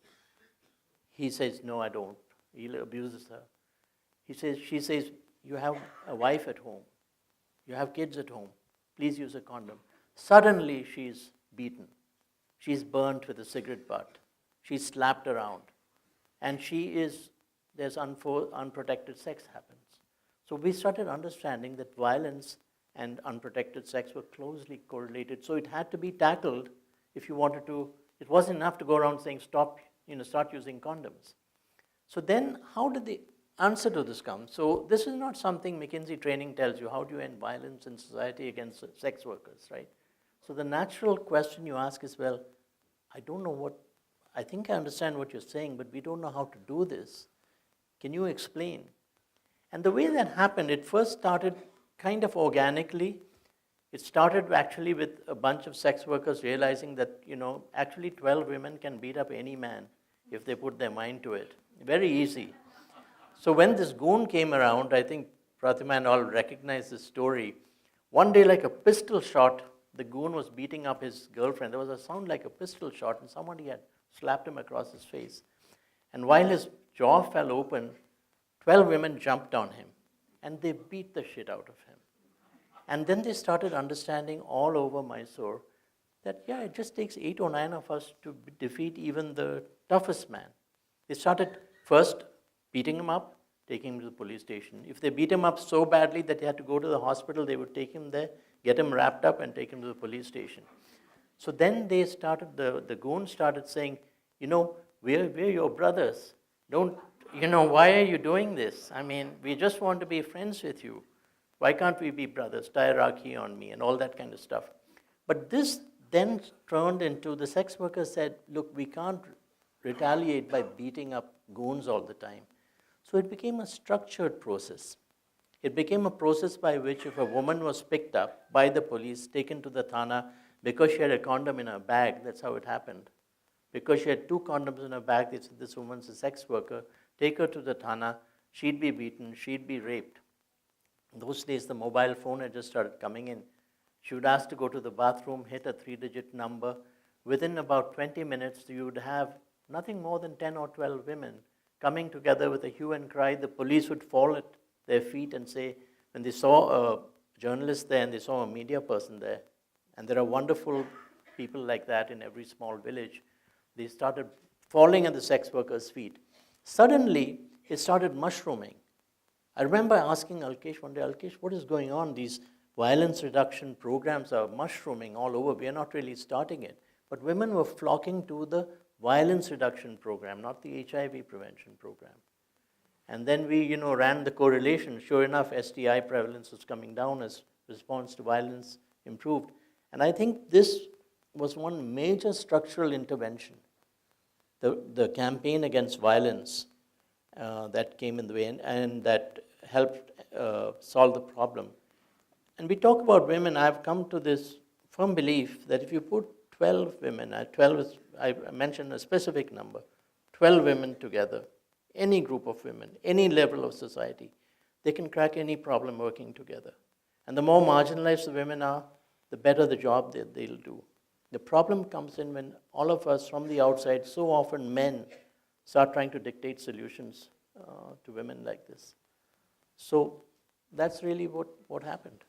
He says, no, I don't. He abuses her. She says, you have a wife at home. You have kids at home. Please use a condom. Suddenly, she's beaten. She's burnt with a cigarette butt. She's slapped around. And there's unprotected sex happens. So we started understanding that violence and unprotected sex were closely correlated. So it had to be tackled if you wanted to. It wasn't enough to go around saying, start using condoms. So then how did the answer to this come? So this is not something McKinsey training tells you, how do you end violence in society against sex workers, right? So the natural question you ask is, well, I think I understand what you're saying, but we don't know how to do this. Can you explain? And the way that happened, it first started kind of organically. It started actually with a bunch of sex workers realizing that, actually 12 women can beat up any man if they put their mind to it. Very easy. So when this goon came around, I think Pratima and all recognize this story. One day, like a pistol shot, the goon was beating up his girlfriend. There was a sound like a pistol shot, and somebody had slapped him across his face. And while his jaw fell open, 12 women jumped on him, and they beat the shit out of him. And then they started understanding all over Mysore that, it just takes 8 or 9 of us to defeat even the toughest man. They started first beating him up, taking him to the police station. If they beat him up so badly that he had to go to the hospital, they would take him there, get him wrapped up, and take him to the police station. So then they started, the goons started saying, we're your brothers. Why are you doing this? I mean, we just want to be friends with you. Why can't we be brothers? Tie Rakhi on me and all that kind of stuff. But this then turned into, the sex workers said, look, we can't retaliate by beating up goons all the time. So it became a structured process. It became a process by which if a woman was picked up by the police, taken to the thana, because she had a condom in her bag, that's how it happened. Because she had 2 condoms in her bag, they said, this woman's a sex worker, take her to the thana, she'd be beaten, she'd be raped. In those days, the mobile phone had just started coming in. She would ask to go to the bathroom, hit a 3-digit number. Within about 20 minutes, you would have nothing more than 10 or 12 women coming together with a hue and cry. The police would fall at their feet and say, when they saw a journalist there and they saw a media person there, and there are wonderful people like that in every small village, they started falling at the sex workers' feet. Suddenly, it started mushrooming. I remember asking Alkesh one day, Alkesh, what is going on? These violence reduction programs are mushrooming all over. We are not really starting it. But women were flocking to the violence reduction program, not the HIV prevention program. And then we, ran the correlation. Sure enough, STI prevalence was coming down as response to violence improved. And I think this was one major structural intervention, the campaign against violence that came in the way and that helped solve the problem. And we talk about women. I've come to this firm belief that if you put 12 women, 12 is, I mentioned a specific number, 12 women together, any group of women, any level of society, they can crack any problem working together. And the more marginalized the women are, the better the job they'll do. The problem comes in when all of us from the outside, so often men, start trying to dictate solutions to women like this. So that's really what happened.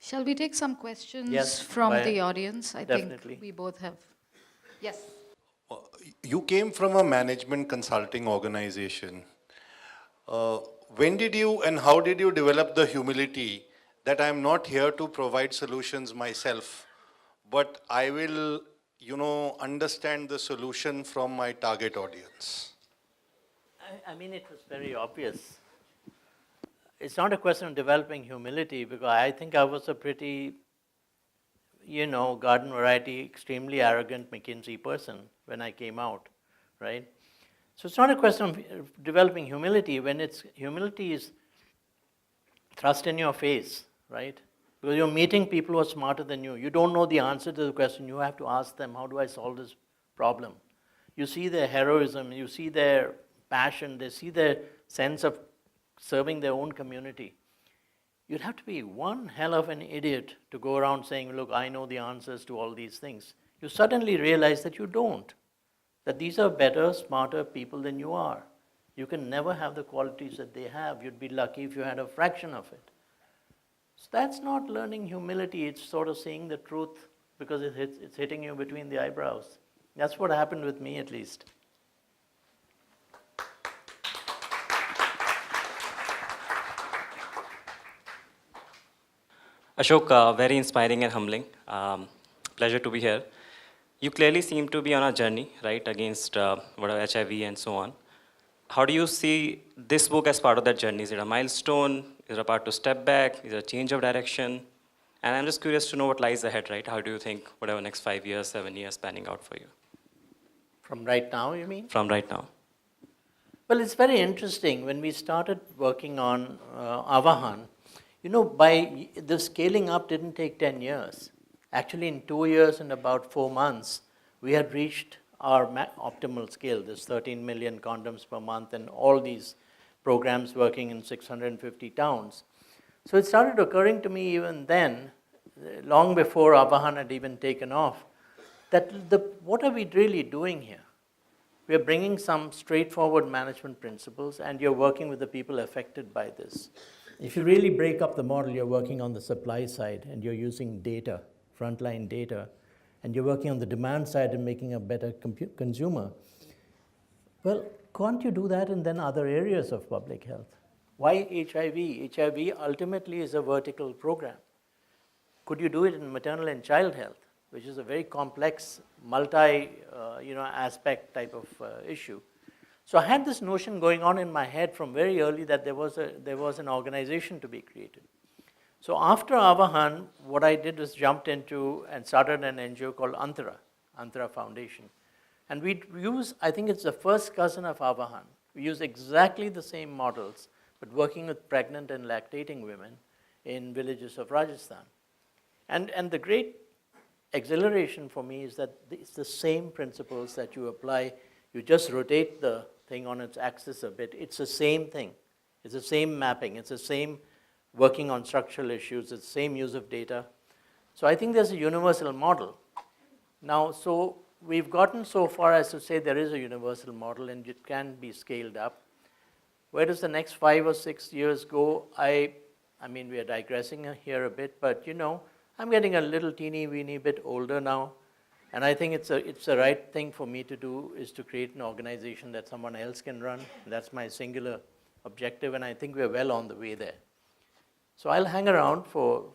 Shall we take some questions Yes, from the audience? I definitely. think we both have. Yes. You came from a management consulting organization. When did you and how did you develop the humility that I'm not here to provide solutions myself, but I will, understand the solution from my target audience? I mean, it was very obvious. It's not a question of developing humility, because I think I was a pretty, garden variety, extremely arrogant McKinsey person when I came out, right? So it's not a question of developing humility when humility is thrust in your face, right? Because you're meeting people who are smarter than you. You don't know the answer to the question. You have to ask them, how do I solve this problem? You see their heroism, you see their passion, they see their sense of serving their own community. You'd have to be one hell of an idiot to go around saying, look, I know the answers to all these things. You suddenly realize that you don't, that these are better, smarter people than you are. You can never have the qualities that they have. You'd be lucky if you had a fraction of it. So that's not learning humility, it's sort of seeing the truth because it's hitting you between the eyebrows. That's what happened with me, at least. Ashok, very inspiring and humbling. Pleasure to be here. You clearly seem to be on a journey, right, against whatever HIV and so on. How do you see this book as part of that journey? Is it a milestone? Is it a part to step back? Is it a change of direction? And I'm just curious to know what lies ahead, right? How do you think whatever next 5 years, 7 years panning out for you? From right now, you mean? From right now. Well, it's very interesting. When we started working on Avahan, by the scaling up didn't take 10 years. Actually, in 2 years and about 4 months, we had reached our optimal scale. There's 13 million condoms per month and all these programs working in 650 towns. So it started occurring to me even then, long before Avahan had even taken off, that what are we really doing here? We are bringing some straightforward management principles and you're working with the people affected by this. If you really break up the model, you're working on the supply side and you're using data, frontline data, and you're working on the demand side and making a better consumer. Well, can't you do that in then other areas of public health? Why HIV? HIV ultimately is a vertical program. Could you do it in maternal and child health, which is a very complex, aspect type of issue? So I had this notion going on in my head from very early that there was an organization to be created. So after Avahan, what I did was jumped into and started an NGO called Antara Foundation. And we use, I think it's the first cousin of Avahan. We use exactly the same models, but working with pregnant and lactating women in villages of Rajasthan. And the great exhilaration for me is that it's the same principles that you apply. You just rotate the thing on its axis a bit. It's the same thing. It's the same mapping. It's the same working on structural issues. It's the same use of data. So I think there's a universal model. Now, so we've gotten so far as to say there is a universal model and it can be scaled up. Where does the next 5 or 6 years go? I mean, we are digressing here a bit, but I'm getting a little teeny weeny bit older now. And I think it's the right thing for me to do is to create an organization that someone else can run. That's my singular objective, and I think we're well on the way there. So I'll hang around for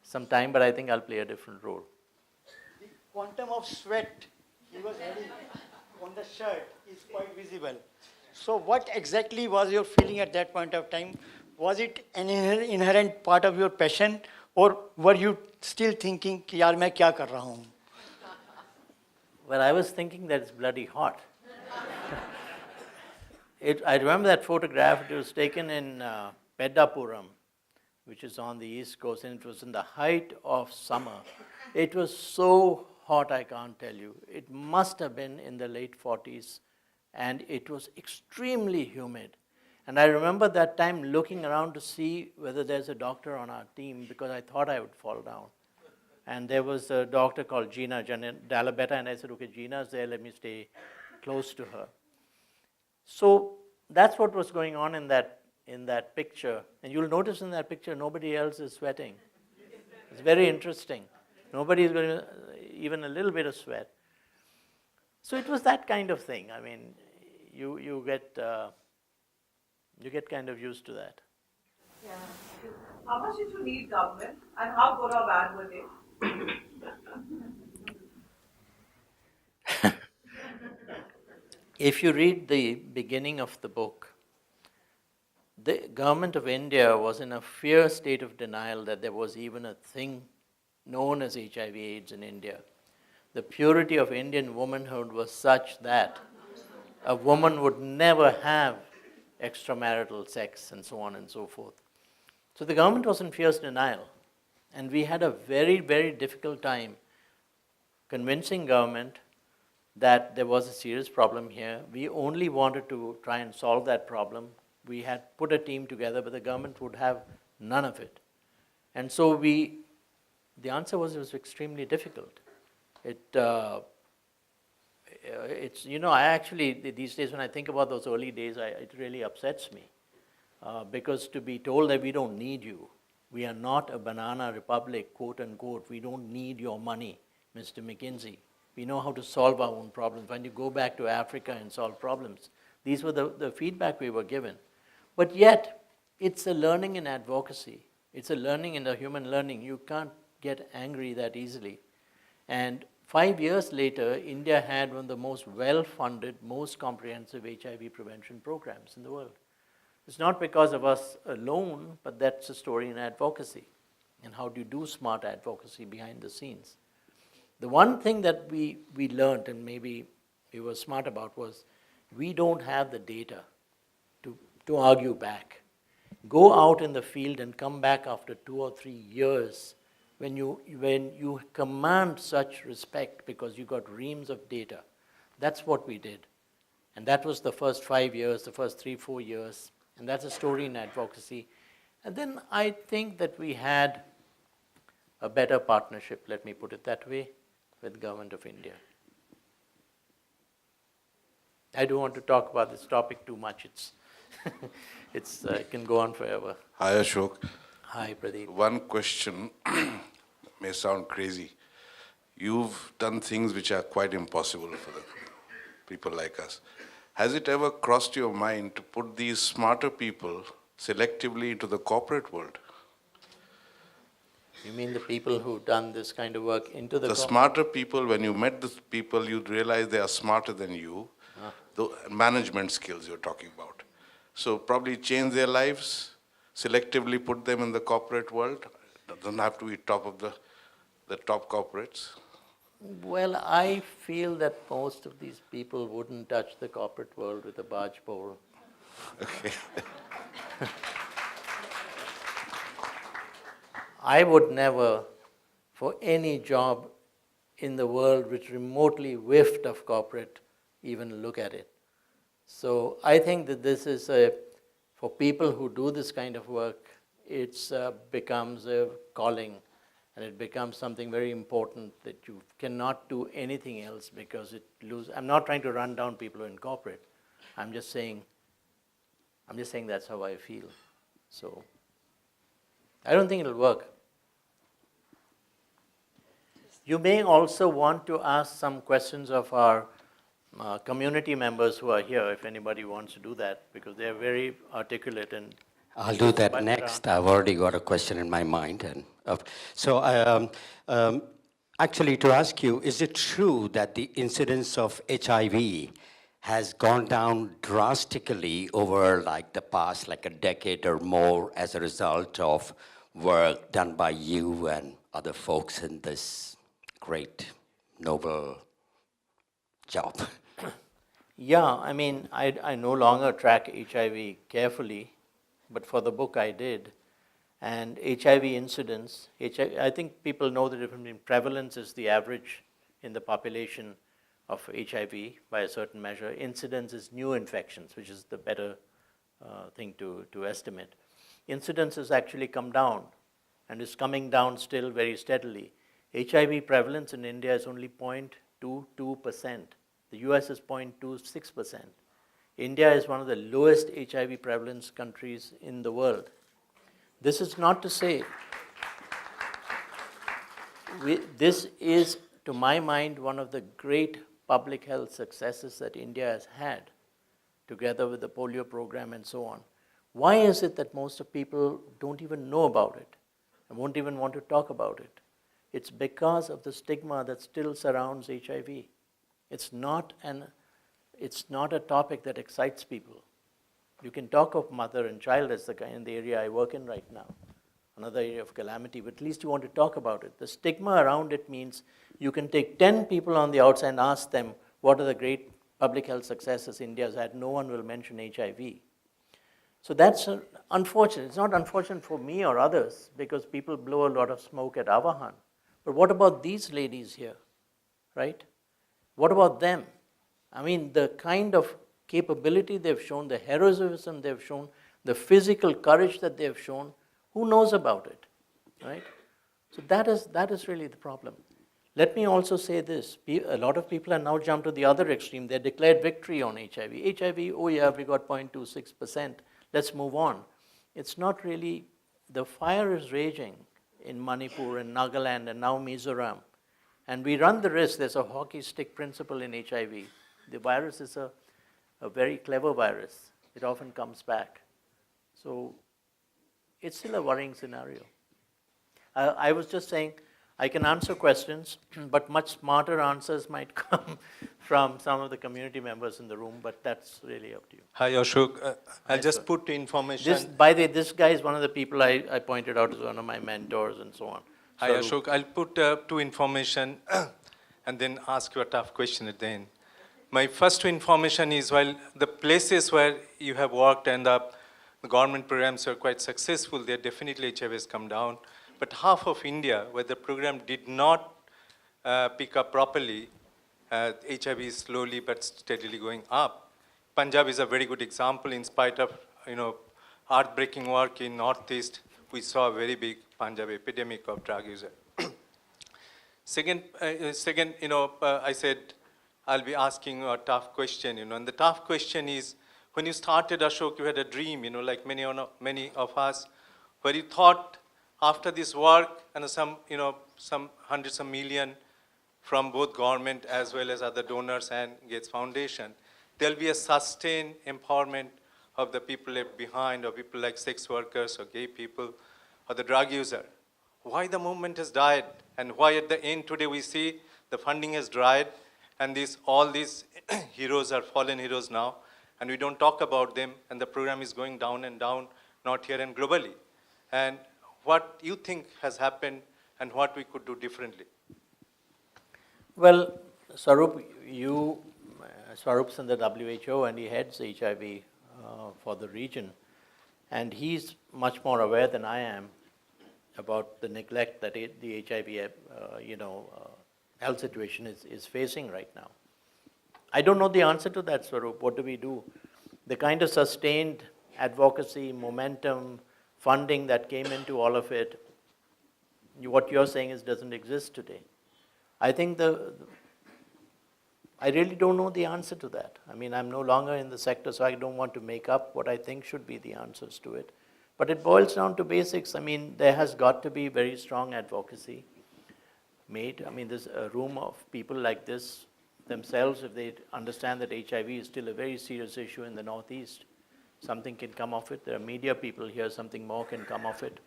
some time, but I think I'll play a different role. The quantum of sweat he was having on the shirt is quite visible. So what exactly was your feeling at that point of time? Was it an inherent part of your passion, or were you still thinking, कि यार मैं क्या कर रहा हूँ? Well, I was thinking that it's bloody hot. I remember that photograph. It was taken in Peddapuram, which is on the east coast, and it was in the height of summer. It was so hot, I can't tell you. It must have been in the late 40s, and it was extremely humid. And I remember that time looking around to see whether there's a doctor on our team, because I thought I would fall down. And there was a doctor called Gina Dalabetta, and I said, okay, Gina's there, let me stay close to her. So that's what was going on in that picture. And you'll notice in that picture, nobody else is sweating. It's very interesting. Nobody is going to, even a little bit of sweat. So it was that kind of thing. I mean, you get kind of used to that. Yeah. How much did you need government, and how good or bad were they? If you read the beginning of the book, the government of India was in a fierce state of denial that there was even a thing known as HIV/AIDS in India. The purity of Indian womanhood was such that a woman would never have extramarital sex and so on and so forth. So the government was in fierce denial, and we had a very, very difficult time convincing government that there was a serious problem here. We only wanted to try and solve that problem. We had put a team together, but the government would have none of it. And so the answer was, it was extremely difficult. It's, I actually, these days when I think about those early days, it really upsets me. Because to be told that we don't need you, we are not a banana republic, quote unquote, we don't need your money, Mr. McKinsey. We know how to solve our own problems. When you go back to Africa and solve problems, these were the feedback we were given. But yet, it's a learning in advocacy. It's a learning in the human learning. You can't get angry that easily. And 5 years later, India had one of the most well-funded, most comprehensive HIV prevention programs in the world. It's not because of us alone, but that's a story in advocacy. And how do you do smart advocacy behind the scenes? The one thing that we learned, and maybe we were smart about, was we don't have the data to argue back. Go out in the field and come back after 2 or 3 years when you command such respect because you got reams of data. That's what we did. And that was the first 5 years, the first 3-4 years. And that's a story in advocacy. And then I think that we had a better partnership, let me put it that way, with the government of India. I don't want to talk about this topic too much. It can go on forever. Hi, Ashok. Hi, Pradeep. One question may sound crazy. You've done things which are quite impossible for the people like us. Has it ever crossed your mind to put these smarter people selectively into the corporate world? You mean the people who've done this kind of work into the smarter people, when you met the people, you'd realize they are smarter than you. The management skills you're talking about. So probably change their lives, selectively put them in the corporate world. Doesn't have to be top of the top corporates. Well, I feel that most of these people wouldn't touch the corporate world with a barge pole. Okay. I would never, for any job in the world which remotely whiffed of corporate, even look at it. So I think that this is for people who do this kind of work, it becomes a calling, and it becomes something very important that you cannot do anything else because it loses. I'm not trying to run down people in corporate. I'm just saying that's how I feel. So I don't think it'll work. You may also want to ask some questions of our community members who are here, if anybody wants to do that, because they're very articulate and. I'll do that next. I've already got a question in my mind. And actually, to ask you, is it true that the incidence of HIV has gone down drastically over like the past like a decade or more as a result of work done by you and other folks in this great, noble job. Yeah, I mean, I no longer track HIV carefully, but for the book I did. And HIV incidence, I think people know the difference between prevalence is the average in the population of HIV by a certain measure. Incidence is new infections, which is the better thing to estimate. Incidence has actually come down and is coming down still very steadily. HIV prevalence in India is only 0.22%. The US is 0.26%. India is one of the lowest HIV prevalence countries in the world. This is not to say, this is, to my mind, one of the great public health successes that India has had, together with the polio program and so on. Why is it that most of people don't even know about it and won't even want to talk about it? It's because of the stigma that still surrounds HIV. It's not a topic that excites people. You can talk of mother and child as in the area I work in right now, another area of calamity, but at least you want to talk about it. The stigma around it means you can take 10 people on the outside and ask them what are the great public health successes India has had. No one will mention HIV. So that's unfortunate. It's not unfortunate for me or others because people blow a lot of smoke at Avahan. But what about these ladies here, right? What about them? I mean, the kind of capability they've shown, the heroism they've shown, the physical courage that they've shown, who knows about it, right? So that is really the problem. Let me also say this. A lot of people have now jumped to the other extreme. They declared victory on HIV. HIV, oh yeah, we got 0.26%. Let's move on. It's not really, the fire is raging in Manipur and Nagaland and now Mizoram. And we run the risk, there's a hockey stick principle in HIV. The virus is a very clever virus. It often comes back. So it's still a worrying scenario. I was just saying, I can answer questions, but much smarter answers might come from some of the community members in the room, but that's really up to you. Hi, Ashok. I'll just put information. By the way, this guy is one of the people I pointed out as one of my mentors and so on. Hi, Ashok. I'll put two information and then ask you a tough question at the end. My first information is, while the places where you have worked and the government programs are quite successful, there definitely HIV has come down. But half of India, where the program did not pick up properly, HIV is slowly but steadily going up. Punjab is a very good example. In spite of heartbreaking work in Northeast, we saw a very big Punjab epidemic of drug user. Second, I said I'll be asking a tough question, and the tough question is, when you started, Ashok, you had a dream, like many of us, where you thought after this work and some hundreds of million from both government as well as other donors and Gates Foundation, there'll be a sustained empowerment of the people left behind, or people like sex workers or gay people or the drug user. Why the movement has died, and why at the end today we see the funding has dried, and all these heroes are fallen heroes now, and we don't talk about them, and the program is going down and down, not here and globally. And what you think has happened and what we could do differently? Well, Swarup's in the WHO and he heads HIV for the region. And he's much more aware than I am about the neglect that the HIV health situation is facing right now. I don't know the answer to that, Swarup. What do we do? The kind of sustained advocacy, momentum, funding that came into all of it, what you're saying is doesn't exist today. I think I really don't know the answer to that. I mean, I'm no longer in the sector, so I don't want to make up what I think should be the answers to it. But it boils down to basics. I mean, there has got to be very strong advocacy made. I mean, there's a room of people like this themselves, if they understand that HIV is still a very serious issue in the Northeast, something can come of it. There are media people here, something more can come of it.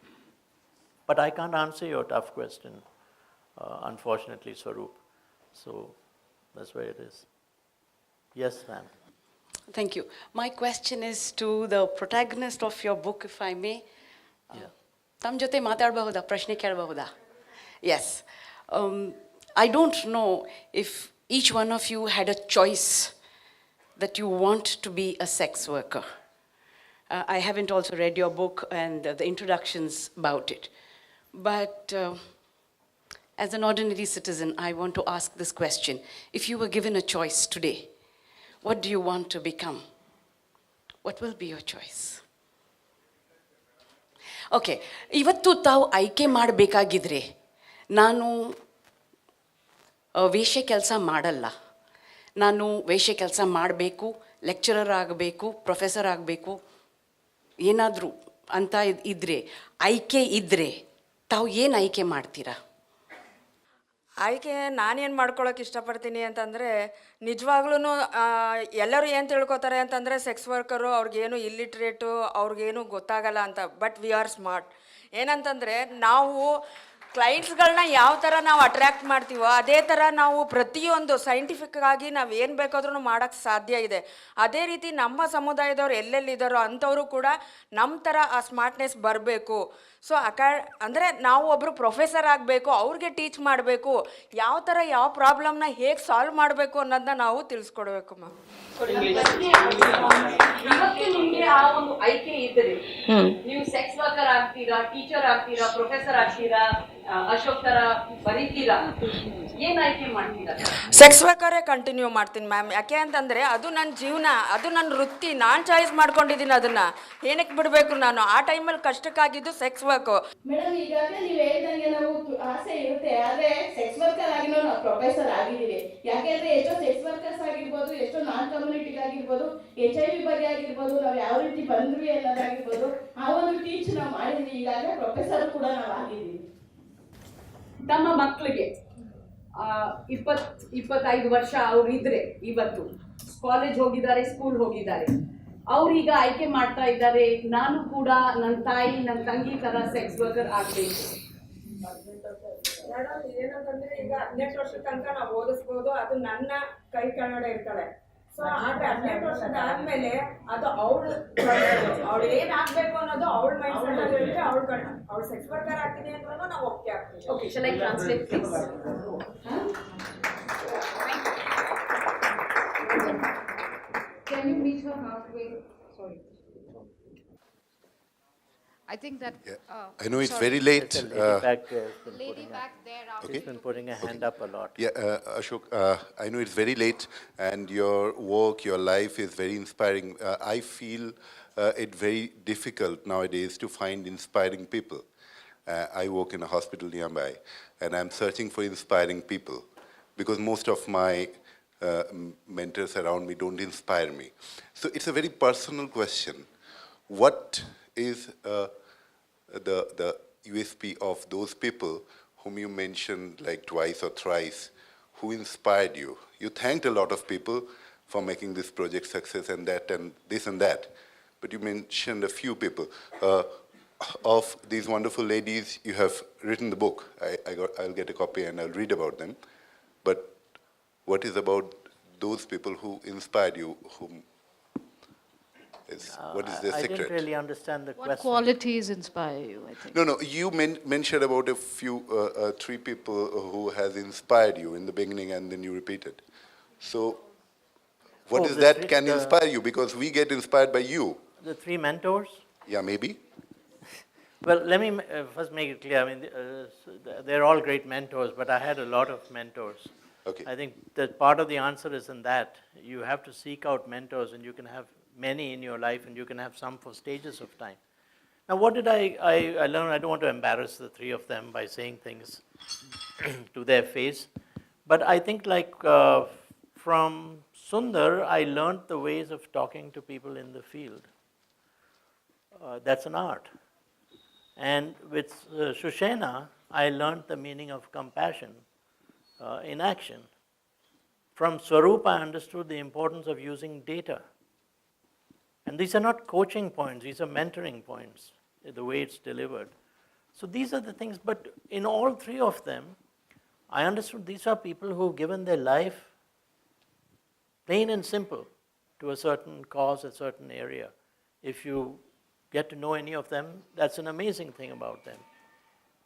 But I can't answer your tough question, unfortunately, Swarup. So that's where it is. Yes, ma'am. Thank you. My question is to the protagonist of your book, if I may. ತಮ್ಮ ಜೊತೆ ಮಾತಾಡಬಹುದಾ ಪ್ರಶ್ನೆ ಕೇಳಬಹುದಾ Yes. I don't know if each one of you had a choice that you want to be a sex worker. I haven't also read your book and the introductions about it. But as an ordinary citizen, I want to ask this question. If you were given a choice today, what do you want to become? What will be your choice? Okay, ಇವತ್ತು ತಾವು ಆಯ್ಕೆ ಮಾಡಬೇಕಾಗಿದ್ರೆ ನಾನು ವೇಶ್ಯ ಕೆಲಸ ಮಾಡಲ್ಲ, ನಾನು ವೇಶ್ಯ ಕೆಲಸ ಮಾಡಬೇಕು, lecturer ಆಗಬೇಕು, ಪ್ರೊಫೆಸರ್ ಆಗಬೇಕು, ಏನಾದರೂ ಅಂತ ಇದ್ದರೆ, ಆಯ್ಕೆ ಇದ್ದರೆ ತಾವು ಏನು ಆಯ್ಕೆ ಮಾಡ್ತೀರಾ? ಆಯ್ಕೆ ನಾನೇನು ಮಾಡ್ಕೊಳಕ್ಕೆ ಇಷ್ಟಪಡ್ತೀನಿ ಅಂತಂದರೆ, ನಿಜವಾಗ್ಲೂ ಎಲ್ಲರೂ ಏನು ತಿಳ್ಕೊತಾರೆ ಅಂತಂದರೆ ಸೆಕ್ಸ್ ವರ್ಕರು ಅವ್ರಿಗೇನು ಇಲ್ಲಿಟ್ರೇಟು, ಅವ್ರಿಗೇನು ಗೊತ್ತಾಗಲ್ಲ ಅಂತ. But we are smart. ಏನಂತಂದರೆ ನಾವು ಕ್ಲೈಂಟ್ಸ್ಗಳನ್ನ ಯಾವ ಥರ ನಾವು ಅಟ್ರ್ಯಾಕ್ಟ್ ಮಾಡ್ತೀವೋ ಅದೇ ಥರ ನಾವು ಪ್ರತಿಯೊಂದು ಸೈಂಟಿಫಿಕ್ಕಾಗಿ ನಾವು ಏನು ಬೇಕಾದ್ರೂ ಮಾಡೋಕ್ಕೆ ಸಾಧ್ಯ ಇದೆ. ಅದೇ ರೀತಿ ನಮ್ಮ ಸಮುದಾಯದವ್ರು ಎಲ್ಲೆಲ್ಲಿದ್ದಾರೋ ಅಂಥವರು ಕೂಡ ನಮ್ಮ ಥರ ಆ ಸ್ಮಾರ್ಟ್ನೆಸ್ ಬರಬೇಕು. ಸೊ ಅಂದರೆ ನಾವು ಒಬ್ಬರು ಪ್ರೊಫೆಸರ್ ಆಗಬೇಕು, ಅವ್ರಿಗೆ ಟೀಚ್ ಮಾಡಬೇಕು, ಯಾವ ಥರ ಯಾವ ಪ್ರಾಬ್ಲಮ್ನ ಹೇಗೆ ಸಾಲ್ವ್ ಮಾಡಬೇಕು ಅನ್ನೋದನ್ನ ನಾವು ತಿಳಿಸ್ಕೊಡ್ಬೇಕು ಮ್ಯಾಮ್. ಇವತ್ತು ನಿಮಗೆ ಆ ಒಂದು ಆಯ್ಕೆ ಇದ್ದರೆ ನೀವು ಸೆಕ್ಸ್ ವರ್ಕರ್ ಆಗ್ತೀರಾ, ಟೀಚರ್ ಆಗ್ತೀರಾ, ಪ್ರೊಫೆಸರ್ ಆಗ್ತೀರಾ, ಅಶೋಕ್ ತರ ಬರೀತೀರಾ, ಏನ್ ಆಯ್ಕೆ ಮಾಡ್ತೀರಾ? ಸೆಕ್ಸ್ ವರ್ಕರೇ ಕಂಟಿನ್ಯೂ ಮಾಡ್ತೀನಿ ಮ್ಯಾಮ್. ಯಾಕೆ ಅಂತಂದರೆ ಅದು ನನ್ನ ಜೀವನ, ಅದು ನನ್ನ ವೃತ್ತಿ, ನಾನು ಚಾಯ್ಸ್ ಮಾಡ್ಕೊಂಡಿದ್ದೀನಿ. ಅದನ್ನು ಏನಕ್ಕೆ ಬಿಡಬೇಕು ನಾನು? ಆ ಟೈಮಲ್ಲಿ ಕಷ್ಟಕ್ಕಾಗಿದ್ದು ಸೆಕ್ಸ್ ವರ್ಕು. ಮೇಡಮ್, ಈಗಾಗಲೇ ನೀವು ಹೇಳ್ದಂಗೆ ನಾವು ಆಸೆ ಇರುತ್ತೆ, ಆದರೆ ಸೆಕ್ಸ್ ವರ್ಕರ್ ಆಗಿನೂ ನಾವು ಪ್ರೊಫೆಸರ್ ಆಗಿದ್ದೀವಿ. ಯಾಕೆಂದರೆ ಎಷ್ಟೋ ಸೆಕ್ಸ್ ವರ್ಕರ್ಸ್ ಆಗಿರ್ಬೋದು, ಎಷ್ಟೋ ನಾನ್ ಕಮ್ಯುನಿಟಿಗಾಗಿರ್ಬೋದು, HIV ಬಗ್ಗೆ ಆಗಿರ್ಬೋದು, ನಾವು ಯಾವ ರೀತಿ ಬಂದ್ವಿ ಅನ್ನೋದಾಗಿರ್ಬೋದು, ಆ ಒಂದು ಟೀಚ್ ನಾವು ಮಾಡಿದ್ವಿ. ಈಗಾಗಲೇ ಪ್ರೊಫೆಸರ್ ಕೂಡ ನಾವು ಆಗಿದ್ದೀವಿ. ತಮ್ಮ ಮಕ್ಕಳಿಗೆ 25 ವರ್ಷ ಅವ್ರು ಇದ್ರೆ, ಇವತ್ತು ಕಾಲೇಜ್ ಹೋಗಿದ್ದಾರೆ, ಸ್ಕೂಲ್ ಹೋಗಿದ್ದಾರೆ, ಅವ್ರೀಗ ಆಯ್ಕೆ ಮಾಡ್ತಾ ಇದ್ದಾರೆ, ನಾನು ಕೂಡ ನನ್ನ ತಾಯಿ ನನ್ನ ತಂಗಿ ತರ ಸೆಕ್ಸ್ ವರ್ಕರ್ ಆಗಬೇಕು. ಮೇಡಮ್ ಏನಂತಂದ್ರೆ ಈಗ 18 ವರ್ಷದ ತನಕ ನಾವು ಓದಿಸ್ಬೋದು, ಅದು ನನ್ನ ಕೈ ಕೆಳಗಡೆ ಇರ್ತಾಳೆ. ಸೊ ಆದ್ರೆ 18 ವರ್ಷದ ಆದ್ಮೇಲೆ ಅದು ಅವಳು ಏನಾಗಬೇಕು ಅನ್ನೋದು ಅವಳ ಮೈಂಡ್ ಸೆಟ್ ಆಗಿರುತ್ತೆ. ಅವಳು ಸೆಕ್ಸ್ ವರ್ಕರ್ ಆಗ್ತೀನಿ ಅಂದ್ರೂ ನಾವು ಓಕೆ ಆಗ್ತೀವಿ. Okay, shall I translate please? Can you meet her halfway? Sorry. I think that. I know it's very late. Lady back there. Okay. She's been putting her hand up a lot. Yeah, Ashok, I know it's very late, and your work, your life is very inspiring. I feel it very difficult nowadays to find inspiring people. I work in a hospital nearby, and I'm searching for inspiring people, because most of my mentors around me don't inspire me. So it's a very personal question. What is the USP of those people whom you mentioned like twice or thrice, who inspired you? You thanked a lot of people for making this project success and that and this and that, but you mentioned a few people. Of these wonderful ladies, you have written the book. I'll get a copy and I'll read about them. But what is about those people who inspired you? What is their secret? I didn't really understand the question. What qualities inspire you, I think? No, you mentioned about a few, 3 people who has inspired you in the beginning, and then you repeated. So, what is that can inspire you? Because we get inspired by you. The 3 mentors? Yeah, maybe. Well, let me first make it clear. I mean, they're all great mentors, but I had a lot of mentors. Okay. I think that part of the answer is in that. You have to seek out mentors, and you can have many in your life, and you can have some for stages of time. Now, what did I learn? I don't want to embarrass the 3 of them by saying things to their face, but I think like from Sundar, I learned the ways of talking to people in the field. That's an art. And with Shushena, I learned the meaning of compassion in action. From Swaroop, I understood the importance of using data. And these are not coaching points, these are mentoring points, the way it's delivered. So these are the things, but in all 3 of them, I understood these are people who've given their life, plain and simple, to a certain cause, a certain area. If you get to know any of them, that's an amazing thing about them.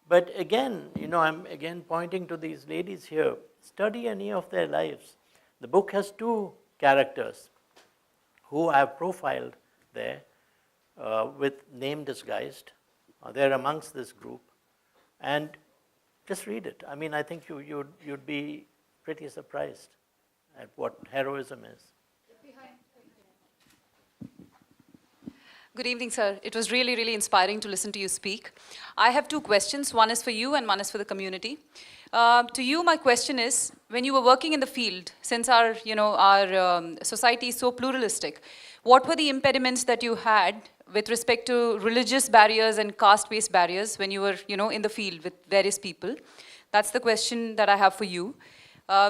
But again, I'm again pointing to these ladies here. Study any of their lives. The book has two characters who I have profiled there with name disguised. They're amongst this group. And just read it. I mean, I think you'd be pretty surprised at what heroism is. Good evening, sir. It was really, really inspiring to listen to you speak. I have two questions. One is for you and one is for the community. To you, my question is, when you were working in the field, since our society is so pluralistic, what were the impediments that you had with respect to religious barriers and caste-based barriers when you were, in the field with various people? That's the question that I have for you.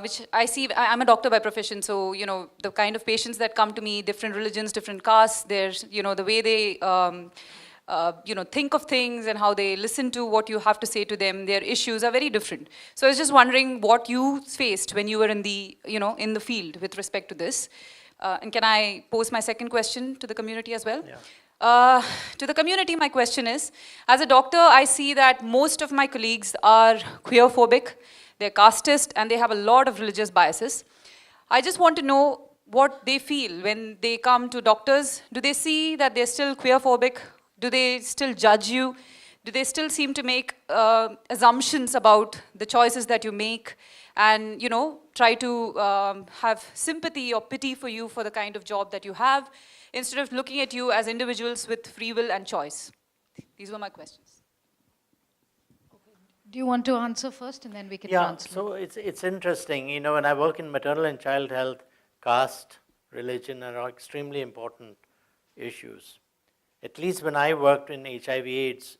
Which I see, I'm a doctor by profession, so, the kind of patients that come to me, different religions, different castes, there's, the way they, think of things and how they listen to what you have to say to them, their issues are very different. So I was just wondering what you faced when you were in the, in the field with respect to this. And can I pose my second question to the community as well? Yeah. To the community, my question is, as a doctor, I see that most of my colleagues are queerphobic, they're casteist, and they have a lot of religious biases. I just want to know what they feel when they come to doctors. Do they see that they're still queerphobic? Do they still judge you? Do they still seem to make assumptions about the choices that you make and, try to have sympathy or pity for you for the kind of job that you have, instead of looking at you as individuals with free will and choice? These were my questions. Do you want to answer first and then we can Yeah, translate? so it's interesting. When I work in maternal and child health, caste, religion are extremely important issues. At least when I worked in HIV/AIDS,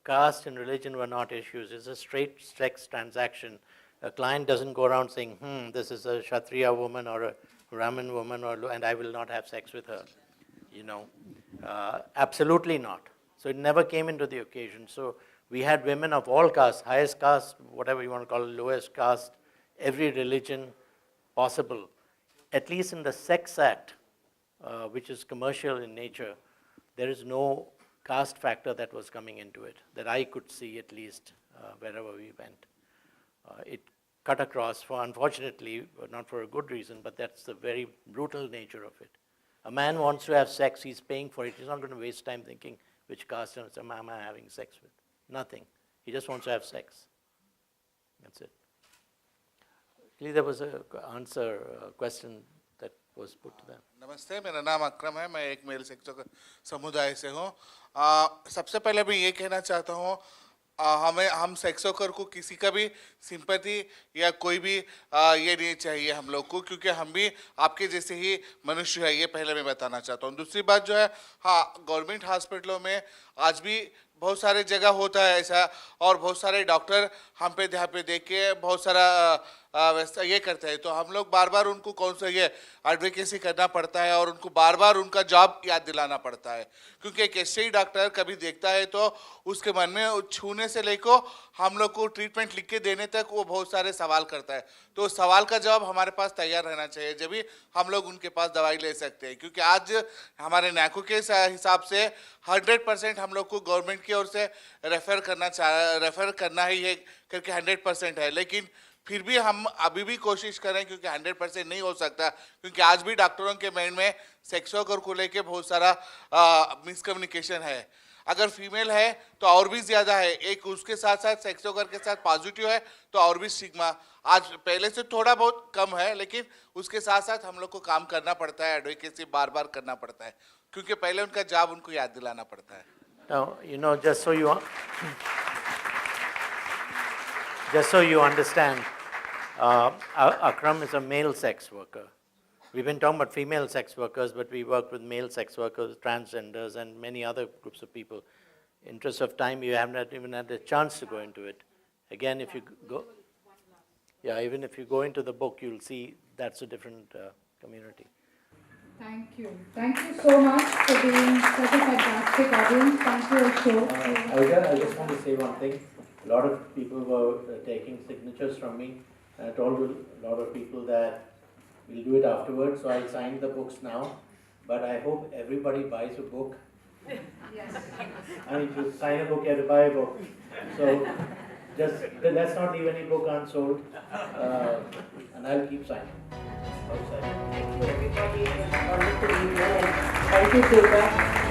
caste and religion were not issues. It's a straight sex transaction. A client doesn't go around saying, this is a Kshatriya woman or a Brahmin woman, and I will not have sex with her. Absolutely not. So it never came into the occasion. So we had women of all castes, highest caste, whatever you want to call it, lowest caste, every religion possible. At least in the sex act, which is commercial in nature, there is no caste factor that was coming into it, that I could see at least wherever we went. It cut across, unfortunately, not for a good reason, but that's the very brutal nature of it. A man wants to have sex, he's paying for it. He's not going to waste time thinking which caste am I having sex with. Nothing. He just wants to have sex. That's it. Actually, there was a question that was put to them. नमस्ते, मेरा नाम अक्रम है, मैं एक mail sector समुदाय से हूँ। सबसे पहले मैं ये कहना चाहता हूँ, हम सेक्स वर्कर को किसी का भी सिंपैथी या कोई भी ये नहीं चाहिए हम लोग को, क्योंकि हम भी आपके जैसे ही मनुष्य है, ये पहले मैं बताना चाहता हूँ। दूसरी बात जो है, गवर्नमेंट हॉस्पिटलों में आज भी बहुत सारे जगह होता है ऐसा, और बहुत सारे डॉक्टर हम पे ध्यान पे देख के बहुत सारा वैसा ये करते हैं, तो हम लोग बार बार उनको कौन सा ये एडवोकेसी करना पड़ता है और उनको बार बार उनका जॉब याद दिलाना पड़ता है, क्योंकि एक ऐसे ही डॉक्टर कभी देखता है तो उसके मन में छूने से लेकर हम लोग को ट्रीटमेंट लिख के देने तक वो बहुत सारे सवाल करता है। तो सवाल का जवाब हमारे पास तैयार रहना चाहिए, जब भी हम लोग उनके पास दवाई ले सकते हैं, क्योंकि आज हमारे नैको के हिसाब से 100% हम लोग को गवर्नमेंट की ओर से रेफर करना ही है करके 100% है, लेकिन फिर भी हम अभी भी कोशिश करें, क्योंकि 100% नहीं हो सकता, क्योंकि आज भी डॉक्टरों के माइंड में सेक्स वर्कर को लेके बहुत सारा मिसकम्युनिकेशन है। अगर फीमेल है तो और भी ज़्यादा है, एक उसके साथ साथ सेक्स वर्कर के साथ पॉजिटिव है तो और भी स्टिग्मा आज पहले से थोड़ा बहुत कम है, लेकिन उसके साथ साथ हम लोग को काम करना पड़ता है, एडवोकेसी बार बार करना पड़ता है, क्योंकि पहले उनका जॉब उनको याद दिलाना पड़ता है। Now, just so you understand, Akram is a male sex worker. We've been talking about female sex workers, but we work with male sex workers, transgenders, and many other groups of people. Interest of time, you haven't even had a chance to go into it. Again, if you go, even if you go into the book, you'll see that's a different community. Thank you. Thank you so much for being such a fantastic audience. Thank you, Ashok. I just want to say one thing. A lot of people were taking signatures from me. I told a lot of people that we'll do it afterwards, so I'll sign the books now. but I hope everybody buys a book. Yes. I mean, to sign a book, you have to buy a book. So just let's not leave any book unsold, and I'll keep signing. Outside. Thank you everybody. It was wonderful evening. Thank you, Durga.